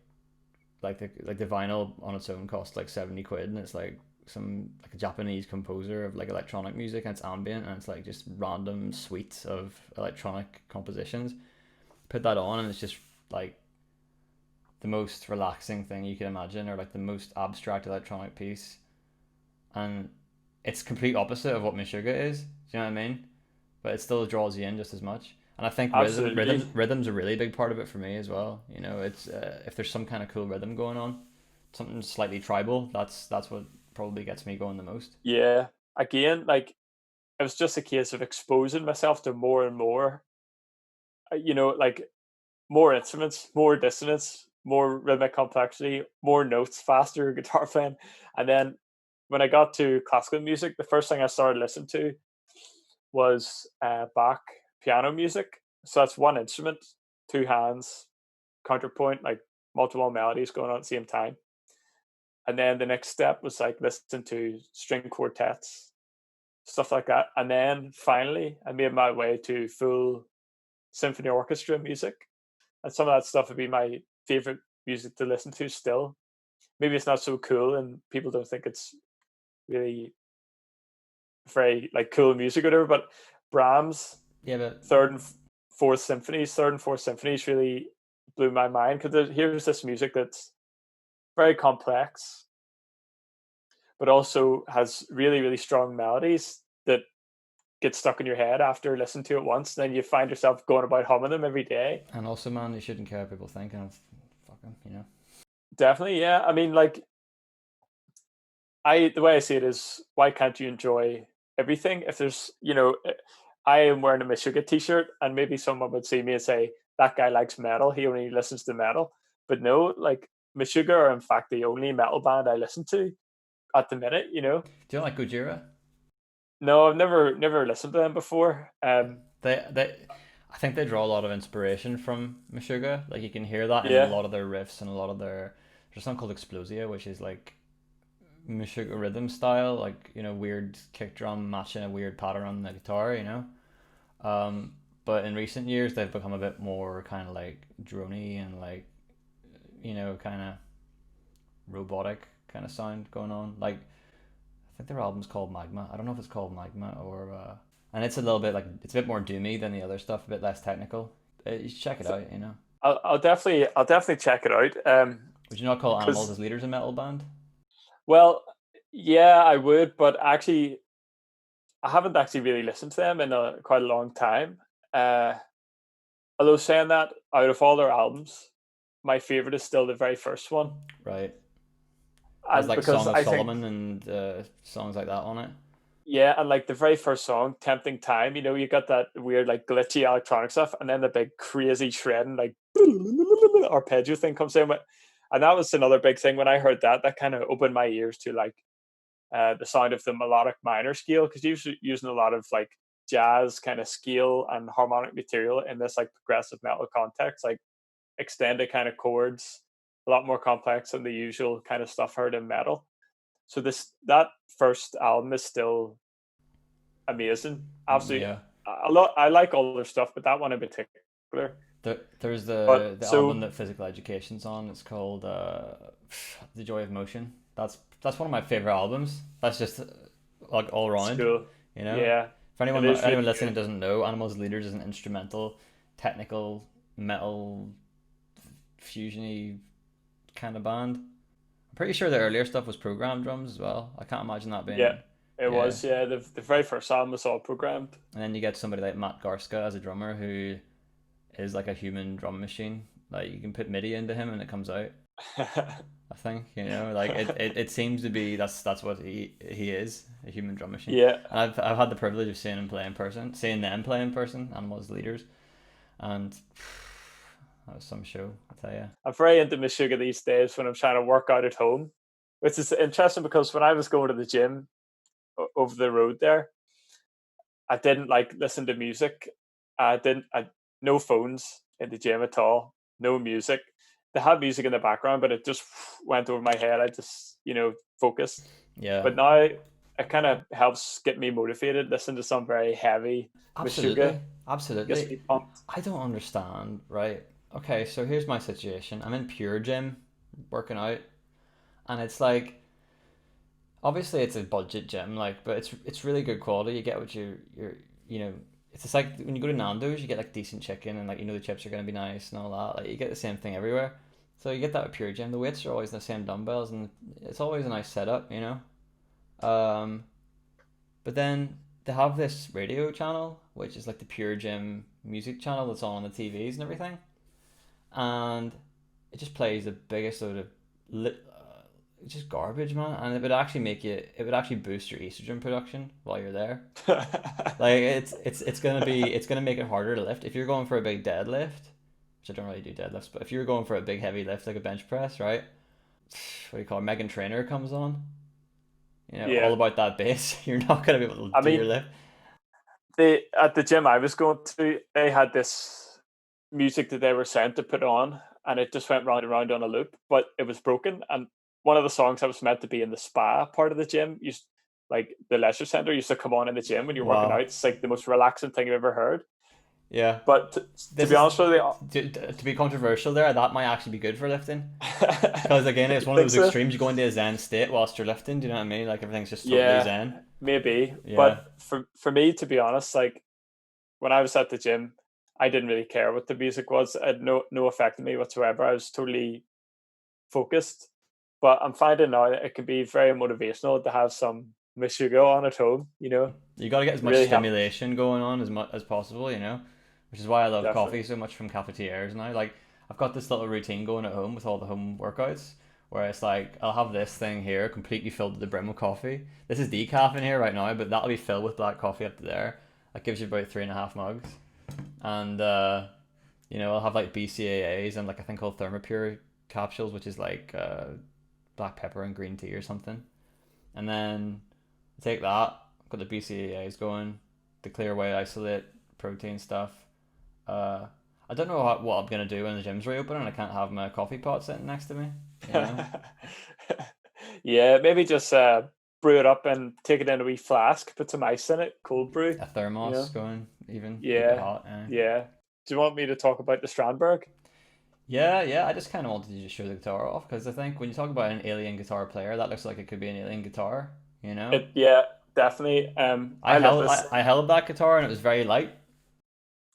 A: the vinyl on its own costs like 70 quid, and it's like some like a Japanese composer of like electronic music, and it's ambient, and it's like just random suites of electronic compositions. Put that on, and it's just like the most relaxing thing you can imagine, or like the most abstract electronic piece, and it's complete opposite of what Meshuggah is. Do you know what I mean? But it still draws you in just as much. And I think
B: Absolutely.
A: rhythm's a really big part of it for me as well. You know, it's if there's some kind of cool rhythm going on, something slightly tribal, that's what probably gets me going the most.
B: Yeah. Again, like it was just a case of exposing myself to more and more, like more instruments, more dissonance, more rhythmic complexity, more notes, faster guitar playing. And then when I got to classical music, the first thing I started listening to was Bach piano music. So that's one instrument, two hands, counterpoint, like multiple melodies going on at the same time. And then the next step was like listening to string quartets, stuff like that. And then finally, I made my way to full symphony orchestra music. And some of that stuff would be my favorite music to listen to still. Maybe it's not so cool and people don't think it's really very like cool music or whatever, but Brahms
A: Yeah, but
B: third and third and fourth symphonies really blew my mind because here's this music that's very complex, but also has really, really strong melodies that get stuck in your head after listening to it once. Then you find yourself going about humming them every day.
A: and also, man, you shouldn't care what people think, and fuck them, you know.
B: Definitely, yeah. I mean, like the way I see it is, why can't you enjoy everything? If there's, I am wearing a Meshuggah t-shirt, and maybe someone would see me and say that guy likes metal. He only listens to metal. But no, like Meshuggah are in fact the only metal band I listen to at the minute.
A: Do you like Gojira?
B: No, I've never listened to them before.
A: They I think they draw a lot of inspiration from Meshuggah. Like you can hear that in a
B: Yeah,
A: lot of their riffs and a lot of their. There's something called Explosia, which is like Meshuggah rhythm style, like weird kick drum matching a weird pattern on the guitar. But in recent years they've become a bit more kind of like drony and like kind of robotic kind of sound going on. Like I think their album's called Magma. I don't know if it's called Magma or and it's a little bit like it's a bit more doomy than the other stuff, a bit less technical. You should check it
B: so
A: out.
B: I'll definitely check it out.
A: Would you not call Animals
B: Because
A: as Leaders a metal band?
B: well, yeah, I would, but actually, I haven't actually really listened to them in quite a long time. Uh, Although saying that, out of all their albums, my favorite is still the very first one,
A: Right. Has
B: and
A: like
B: because
A: Song of
B: I think,
A: Solomon and songs like that on it.
B: yeah, and like the very first song, "Tempting Time," you got that weird like glitchy electronic stuff, and then the big crazy shredding like arpeggio thing comes in with, and that was another big thing when I heard that. That kind of opened my ears to like the sound of the melodic minor scale, because usually using a lot of like jazz kind of scale and harmonic material in this like progressive metal context, like extended kind of chords, a lot more complex than the usual kind of stuff heard in metal. So that first album is still amazing. Absolutely,
A: Yeah.
B: I like all their stuff, but that one in particular.
A: There's
B: But
A: the album
B: so
A: that Physical Education's on. It's called The Joy of Motion. That's one of my favorite albums. That's just like all around.
B: school,
A: You know,
B: yeah,
A: for
B: it
A: anyone
B: is
A: anyone
B: really
A: listening
B: good.
A: that doesn't know, Animals Leaders is an instrumental, technical, metal, fusiony kind of band. I'm pretty sure the earlier stuff was programmed drums as well. I can't imagine that
B: Yeah,
A: being
B: it
A: yeah.
B: was. Yeah, the very first album was all programmed.
A: And then you get somebody like Matt Garska as a drummer who is like a human drum machine. Like you can put MIDI into him and it comes out. I think like it seems to be that's what he is, a human drum machine.
B: Yeah,
A: And I've had the privilege of seeing him play in person, seeing them play in person, Animals Leaders, and that was some show, I tell you.
B: I'm very into Meshuggah these days when I'm trying to work out at home, which is interesting because when I was going to the gym over the road there, I didn't like listen to music. I didn't. No phones in the gym at all. No music. They had music in the background, but it just went over my head. I just focused.
A: Yeah,
B: But now it kind of helps get me motivated. Listen to some very heavy
A: Absolutely,
B: Meshuggah, gets
A: absolutely.
B: me pumped.
A: I don't understand, right? Okay, so here's my situation. I'm in Pure Gym, working out, and it's like obviously it's a budget gym, like, but it's really good quality. You get what you're you know. It's just like when you go to Nando's, you get like decent chicken and like the chips are gonna be nice and all that. Like you get the same thing everywhere. So you get that with Pure Gym. The weights are always the same dumbbells and it's always a nice setup, you know. But then they have this radio channel, which is like the Pure Gym music channel that's on the TVs and everything, and it just plays the biggest load of just garbage, man. And it would actually boost your estrogen production while you're there. Like it's gonna make it harder to lift if you're going for a big deadlift, which I don't really do deadlifts, but if you're going for a big heavy lift like a bench press, right? What do you call it? Megan Trainor comes on, all
B: Yeah,
A: about that bass. You're not gonna be able to
B: I
A: do your
B: mean,
A: lift.
B: they at the gym I was going to, they had this music that they were sent to put on, and it just went round and round on a loop, but it was broken. And one of the songs that was meant to be in the spa part of the gym used, like the leisure center, used to come on in the gym when you're working out.
A: Wow.
B: It's like the most relaxing thing you've ever heard.
A: Yeah.
B: But to
A: This
B: be
A: is
B: honest with you,
A: to be controversial there. That might actually be good for lifting because again,
B: you
A: it's one of
B: think
A: those
B: so?
A: extremes. You go into a zen state whilst you're lifting. Do you know what I mean? Like everything's just totally
B: Yeah,
A: zen.
B: maybe. But
A: Yeah.
B: for me, to be honest, like when I was at the gym, I didn't really care what the music was. It had no effect on me whatsoever. I was totally focused. But I'm finding now that it can be very motivational to have some Meshuggah on at home.
A: You got to get as much
B: Really help.
A: stimulation going on as much as possible. Which is why I love
B: Definitely.
A: coffee so much from cafeterias now. Like I've got this little routine going at home with all the home workouts. Where it's like I'll have this thing here completely filled to the brim with coffee. This is decaf in here right now, but that'll be filled with black coffee up to there. That gives you about 3.5 mugs. And I'll have like BCAAs and like a thing called Thermopure capsules, which is like black pepper and green tea or something. And then take that, got the BCAAs going, the clear whey isolate protein stuff. Uh, I don't know what I'm gonna do when the gym's reopen and I can't have my coffee pot sitting next to me. You know,
B: Yeah, maybe just brew it up and take it in a wee flask, put some ice in it, cold brew.
A: a
B: You
A: thermos
B: know.
A: going, even keep it
B: Yeah,
A: hot.
B: yeah. Do you want me to talk about the Strandberg?
A: Yeah, yeah. I just kind of wanted to just show the guitar off because I think when you talk about an alien guitar player, that looks like it could be an alien guitar. You know,
B: Yeah, definitely.
A: I
B: I love
A: held
B: this.
A: I held that guitar and it was very light.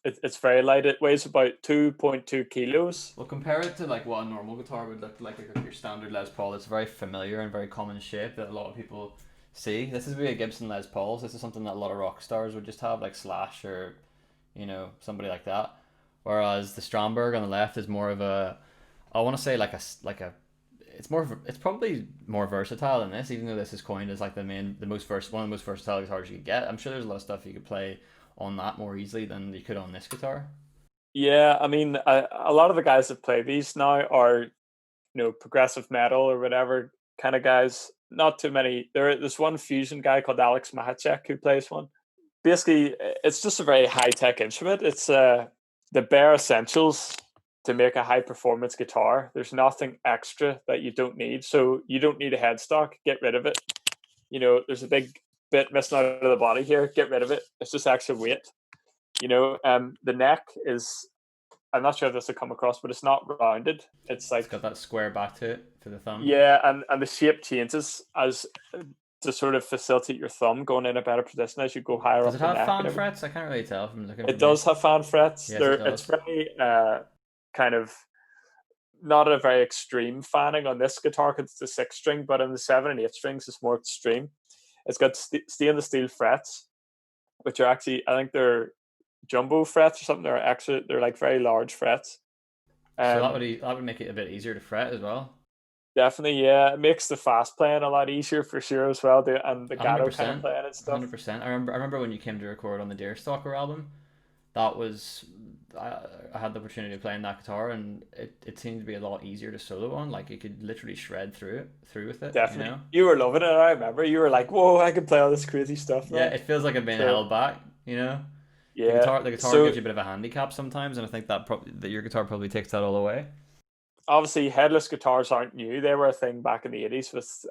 B: It's very light. It weighs about 2.2 kilos.
A: Well, compare it to like what a normal guitar would look like your standard Les Paul. It's very familiar and very common shape that a lot of people see. This is a Gibson Les Pauls. This is something that a lot of rock stars would just have, like Slash or somebody like that. Whereas the Stromberg on the left is more of a, I want to say it's it's probably more versatile than this, even though this is coined as like one of the most versatile guitars you could get. I'm sure there's a lot of stuff you could play on that more easily than you could on this guitar.
B: Yeah, I mean, a lot of the guys that play these now are, progressive metal or whatever kind of guys. Not too many. There's one fusion guy called Alex Mahacek who plays one. Basically, it's just a very high tech instrument. It's the bare essentials to make a high performance guitar. There's nothing extra that you don't need. So you don't need a headstock. Get rid of it. There's a big bit missing out of the body here. Get rid of it. It's just extra weight. The neck is, I'm not sure if this will come across, but it's not rounded. It's
A: It's
B: like,
A: got that square back to it for the thumb.
B: yeah, and the shape changes as to sort of facilitate your thumb going in a better position as you go higher
A: Does
B: up
A: it
B: the
A: have
B: neck and
A: fan
B: everything.
A: frets? I can't really tell from looking
B: It
A: from here.
B: does have fan frets.
A: Yes, it
B: It's
A: does.
B: very kind of not a very extreme fanning on this guitar because it's a 6 string, but on the 7 and 8 strings it's more extreme. It's got stainless steel frets, which are actually, I think they're jumbo frets or something. They're like very large frets.
A: So
B: Um,
A: that would make it a bit easier to fret as well.
B: Definitely, yeah. It makes the fast playing a lot easier for sure as well. And the
A: A hundred
B: gato kind of
A: percent,
B: playing and
A: a
B: stuff.
A: hundred percent. I remember when you came to record on the Deerstalker album. That was I had the opportunity to play on that guitar, and it seemed to be a lot easier to solo on. Like you could literally shred through with it. You
B: Definitely,
A: know.
B: you were loving it. I remember you were like, "Whoa, I can play all this crazy stuff
A: Yeah,
B: now."
A: it feels like I'm being
B: So
A: held back. You know.
B: yeah.
A: The guitar
B: So
A: gives you a bit of a handicap sometimes, and I think that your guitar probably takes that all away.
B: obviously, headless guitars aren't new. They were a thing back in the 80s with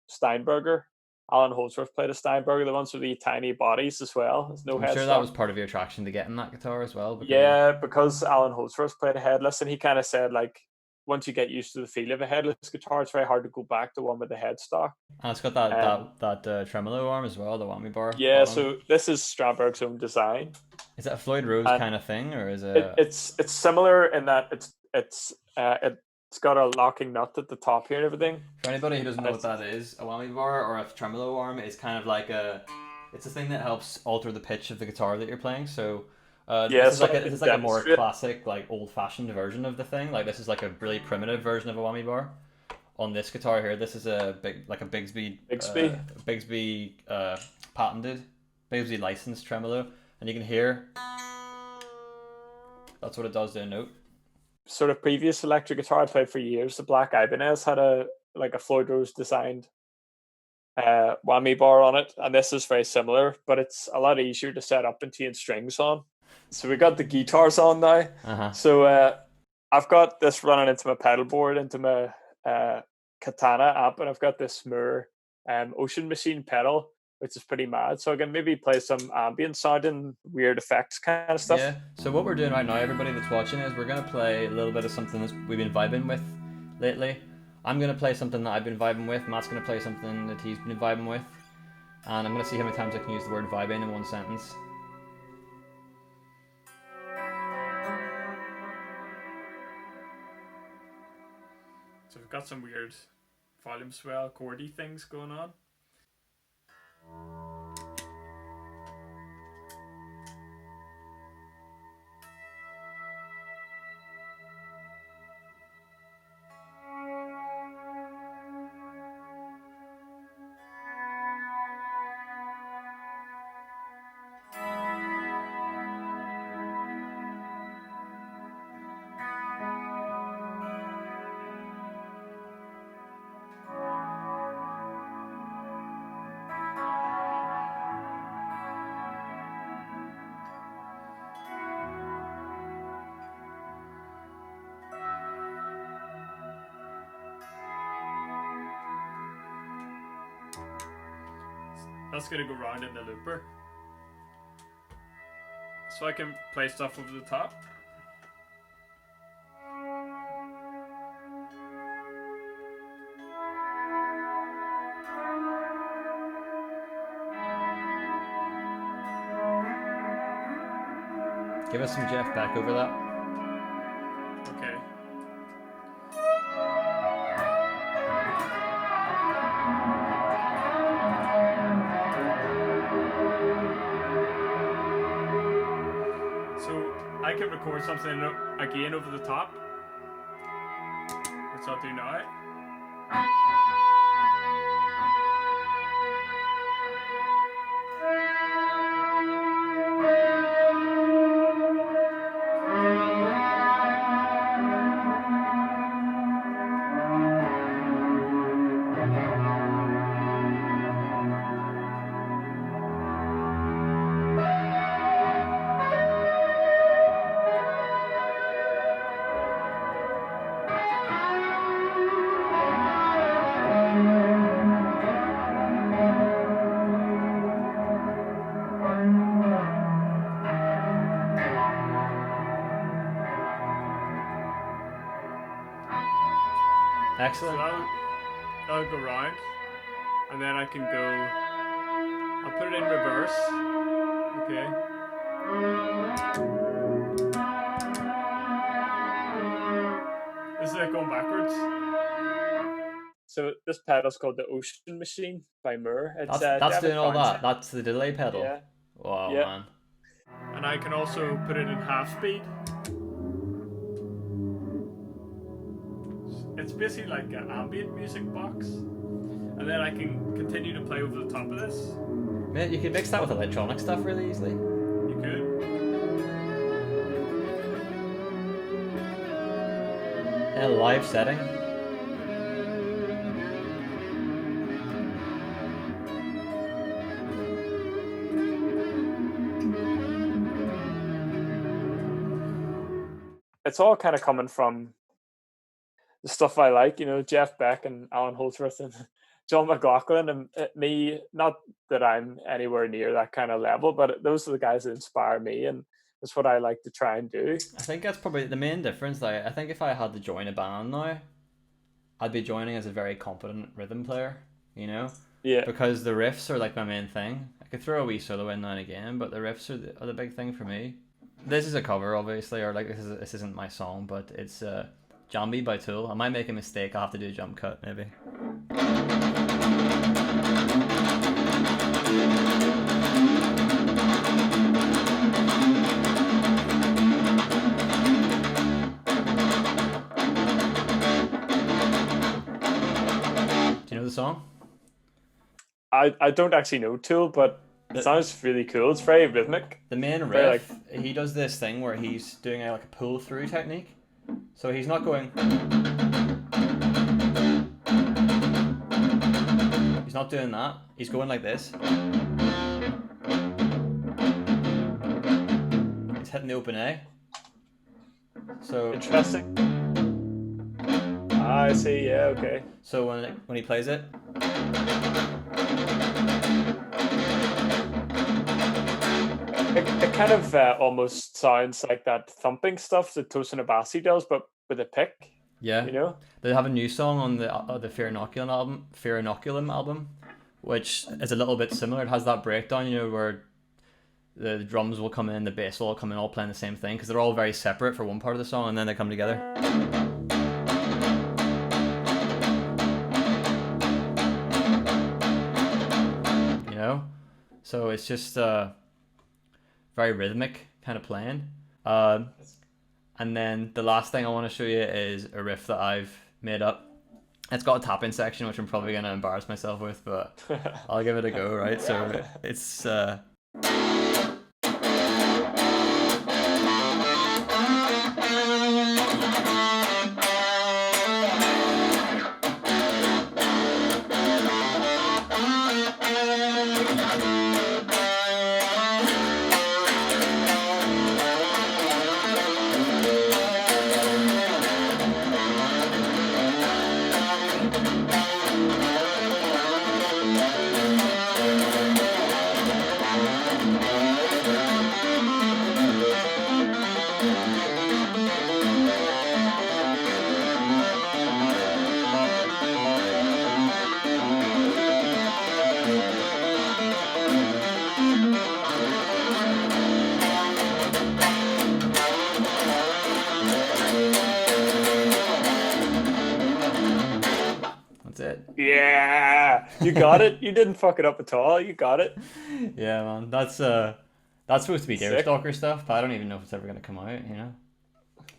B: Steinberger. Alan Holdsworth played a Steinberger, the ones with the tiny bodies as well. There's no
A: I'm sure
B: headstock.
A: that was part of your attraction to getting that guitar as well.
B: Yeah, because Alan Holdsworth played a headless, and he kind of said, like, once you get used to the feel of a headless guitar, it's very hard to go back to one with the headstock.
A: And it's got that tremolo arm as well, the whammy bar.
B: Yeah,
A: bottom.
B: so this is Strandberg's own design.
A: Is that a Floyd Rose kind of thing, or is it?
B: It's similar in that it's got a locking nut at the top here and everything.
A: For anybody who doesn't know what that is, a whammy bar or a tremolo arm is kind of like it's a thing that helps alter the pitch of the guitar that you're playing. So this is like a more classic, like old-fashioned version of the thing. Like this is like a really primitive version of a whammy bar. On this guitar here, this is a Bigsby patented, Bigsby licensed tremolo, and you can hear that's what it does to a note.
B: Sort of previous electric guitar I played for years, the Black Ibanez had a Floyd Rose designed whammy bar on it, and this is very similar, but it's a lot easier to set up and tune strings on. So we got the guitars on now. So I've got this running into my pedal board, into my Katana amp, and I've got this Moore Ocean Machine pedal, which is pretty mad. So I can maybe play some ambient sounding, weird effects kind of stuff.
A: Yeah. So what we're doing right now, everybody that's watching, is we're going to play a little bit of something that we've been vibing with lately. I'm going to play something that I've been vibing with. Matt's going to play something that he's been vibing with. And I'm going to see how many times I can use the word vibing in one sentence.
B: So we've got some weird volume swell, chordy things going on. That's going to go round in the looper. So I can play stuff over the top.
A: Give us some Jeff Beck over that.
B: Okay. So I can record something again over the top, which I'll do now.
A: Excellent.
B: So I'll go round, and then I can go. I'll put it in reverse. Okay. This is like going backwards. So this pedal's called the Ocean Machine by Moore. It's,
A: that's doing all that. That's the delay pedal.
B: Yeah.
A: Wow, yeah. Man.
B: And I can also put it in half speed. It's basically like an ambient music box, and then I can continue to play over the top of this.
A: Man, you could mix that with electronic stuff really easily.
B: You could.
A: In a live setting.
B: It's all kind of coming from the stuff I like, you know, Jeff Beck and Alan Holdsworth and John McLaughlin and me. Not that I'm anywhere near that kind of level, but those are the guys that inspire me, and that's what I like to try and do.
A: I think that's probably the main difference. Like, I think if I had to join a band now, I'd be joining as a very competent rhythm player, you know,
B: Yeah,
A: because the riffs are like my main thing. I could throw a wee solo in now and again, but the riffs are the big thing for me. This is a cover, obviously, or like this isn't my song, but it's Jambi by Tool. I might make a mistake. I'll have to do a jump cut, maybe. Do you know the song?
B: I don't actually know Tool, but it sounds really cool. It's very rhythmic.
A: The main riff, he does this thing where he's doing like a pull through technique. So he's not going. He's not doing that. He's going like this. He's hitting the open A. So
B: interesting. I see. Yeah. Okay.
A: So when he plays it.
B: It kind of almost sounds like that thumping stuff that Tosin Abasi does, but with a pick.
A: Yeah,
B: you know,
A: they have a new song on the Fear Inoculum album, which is a little bit similar. It has that breakdown, you know, where the drums will come in, the bass will come in, all playing the same thing, because they're all very separate for one part of the song, and then they come together. You know, so it's just very rhythmic kind of playing. And then the last thing I want to show you is a riff that I've made up. It's got a tapping section, which I'm probably going to embarrass myself with, but I'll give it a go, right? So it's...
B: Yeah, you got it. You didn't fuck it up at all. You got it.
A: Yeah, man. That's supposed to be Deerstalker stuff, but I don't even know if it's ever gonna come out, you know.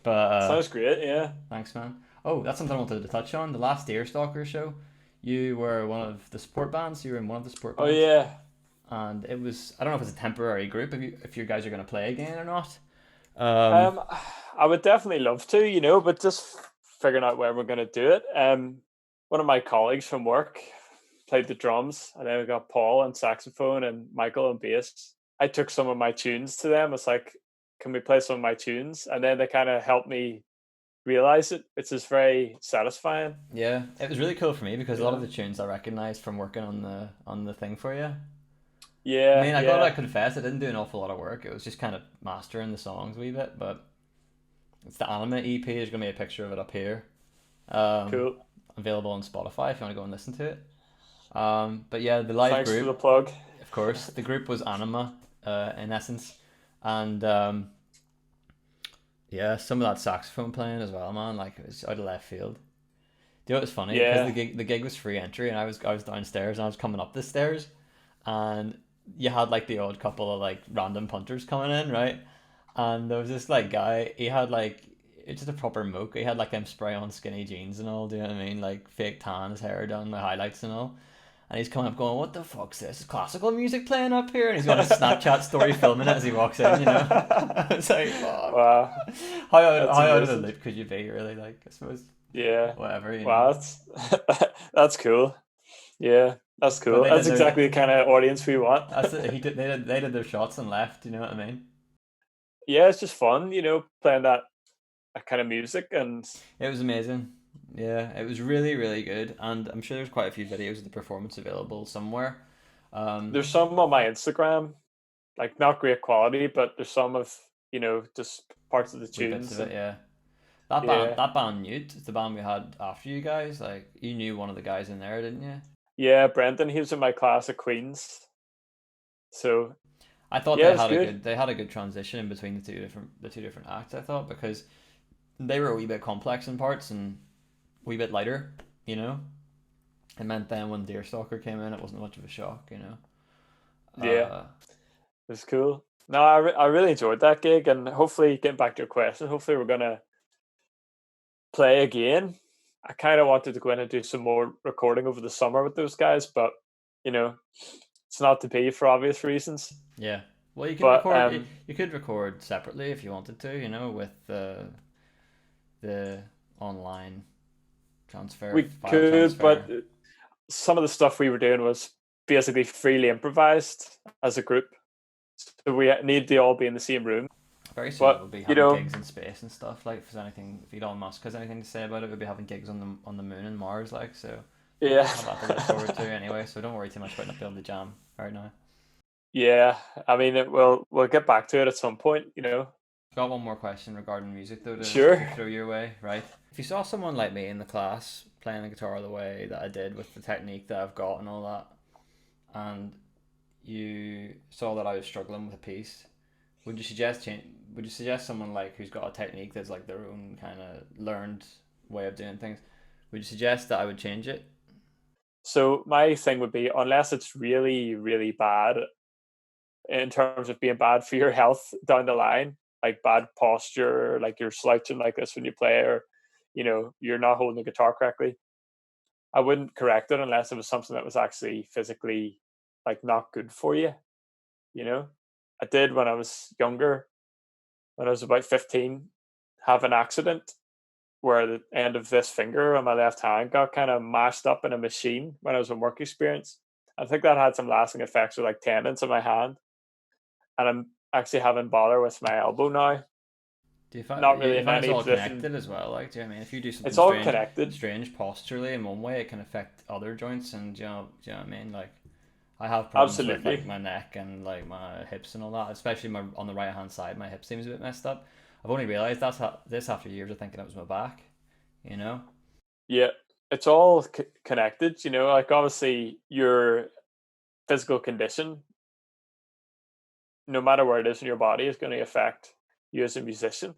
A: But
B: sounds great. Yeah.
A: Thanks, man. Oh, that's something I wanted to touch on. The last Deerstalker show, you were one of the support bands. You were in one of the support bands.
B: Oh yeah.
A: And it was, I don't know if it's a temporary group, if you guys are gonna play again or not.
B: I would definitely love to, you know, but just figuring out where we're gonna do it. One of my colleagues from work played the drums, and then we got Paul on saxophone and Michael on bass. I took some of my tunes to them. It's like, can we play some of my tunes? And then they kind of helped me realize it. It's just very satisfying.
A: Yeah, it was really cool for me because a lot of the tunes I recognized from working on the thing for you.
B: Yeah,
A: I mean, I gotta confess, I didn't do an awful lot of work. It was just kind of mastering the songs a wee bit, but it's the Anima EP. There's gonna be a picture of it up here.
B: Cool.
A: Available on Spotify if you want to go and listen to it. But yeah, the live
B: Thanks
A: group.
B: for the plug.
A: Of course, the group was Anima, in essence, and yeah, some of that saxophone playing as well, man. Like, it was out of left field. Do you know what's funny?
B: Yeah.
A: Because the gig was free entry, and I was downstairs and I was coming up the stairs, and you had like the odd couple of like random punters coming in, right? And there was this like guy. He had like, it's just a proper moke. He had like them spray on skinny jeans and all. Do you know what I mean? Like fake tan, his hair done, the highlights and all. And he's coming up going, "What the fuck's this? Is classical music playing up here?" And he's got a Snapchat story filming it as he walks in. You know, it's like, oh,
B: wow,
A: how out of the loop could you be? Really, like, I suppose.
B: Yeah.
A: Whatever. You
B: wow,
A: know?
B: that's cool. Yeah, that's cool. That's exactly the kind of audience we want.
A: They did their shots and left. You know what I mean?
B: Yeah, it's just fun, you know, playing that kind of music, and
A: it was amazing. Yeah, it was really, really good, and I'm sure there's quite a few videos of the performance available somewhere. Um,
B: There's some on my Instagram, like not great quality, but there's some of just parts of the
A: wee bits
B: tunes
A: of it,
B: and
A: yeah. That band,
B: yeah,
A: that band Newt, the band we had after you guys, like you knew one of the guys in there, didn't you?
B: yeah. Brendan, he was in my class at Queens, so
A: I thought
B: yeah, it was good.
A: they had a good transition in between the two different acts. I thought because they were a wee bit complex in parts and a wee bit lighter, you know. It meant then when Deerstalker came in, it wasn't much of a shock, you know.
B: Yeah,
A: Uh,
B: it was cool. No, I really enjoyed that gig, and hopefully, getting back to your question, hopefully we're gonna play again. I kind of wanted to go in and do some more recording over the summer with those guys, but you know, it's not to be for obvious reasons.
A: yeah. Well, you can
B: But
A: record. You could record separately if you wanted to, you know, with the online transfer,
B: we
A: file
B: could,
A: transfer.
B: but some of the stuff we were doing was basically freely improvised as a group. So we need to all be in the same room.
A: Very soon
B: But
A: we'll be having gigs in space and stuff. Like, if there's anything, if Elon Musk has anything to say about it, we'll be having gigs on the moon and Mars. Like, so
B: yeah,
A: have that to look forward to anyway. So don't worry too much about not being able to jam right now.
B: yeah. I mean, we'll get back to it at some point.
A: Got one more question regarding music though to
B: Sure.
A: throw your way, right? If you saw someone like me in the class playing the guitar the way that I did with the technique that I've got and all that, and you saw that I was struggling with a piece, would you suggest change? Would you suggest someone like who's got a technique that's like their own kind of learned way of doing things? Would you suggest that I would change it?
B: So my thing would be, unless it's really, really bad in terms of being bad for your health down the line, like bad posture, like you're slouching like this when you play, or you're not holding the guitar correctly, I wouldn't correct it unless it was something that was actually physically like not good for you. You know, I did when I was younger, when I was about 15, have an accident where the end of this finger on my left hand got kind of mashed up in a machine when I was in work experience. I think that had some lasting effects with like tendons in my hand, and I'm actually having bother with my elbow now.
A: Do you find
B: Not really
A: you
B: in
A: find it's
B: any
A: all
B: position.
A: connected as well? Like, do you know what I mean if you do
B: It's
A: something
B: all connected.
A: strange posturally in one way, it can affect other joints, and do you know what I mean? Like, I have problems with like
B: Absolutely.
A: my neck and like my hips and all that, especially my on the right hand side. My hip seems a bit messed up. I've only realized this after years of thinking it was my back. You know.
B: Yeah, it's all connected. Like obviously your physical condition, no matter where it is in your body, is going to affect you as a musician.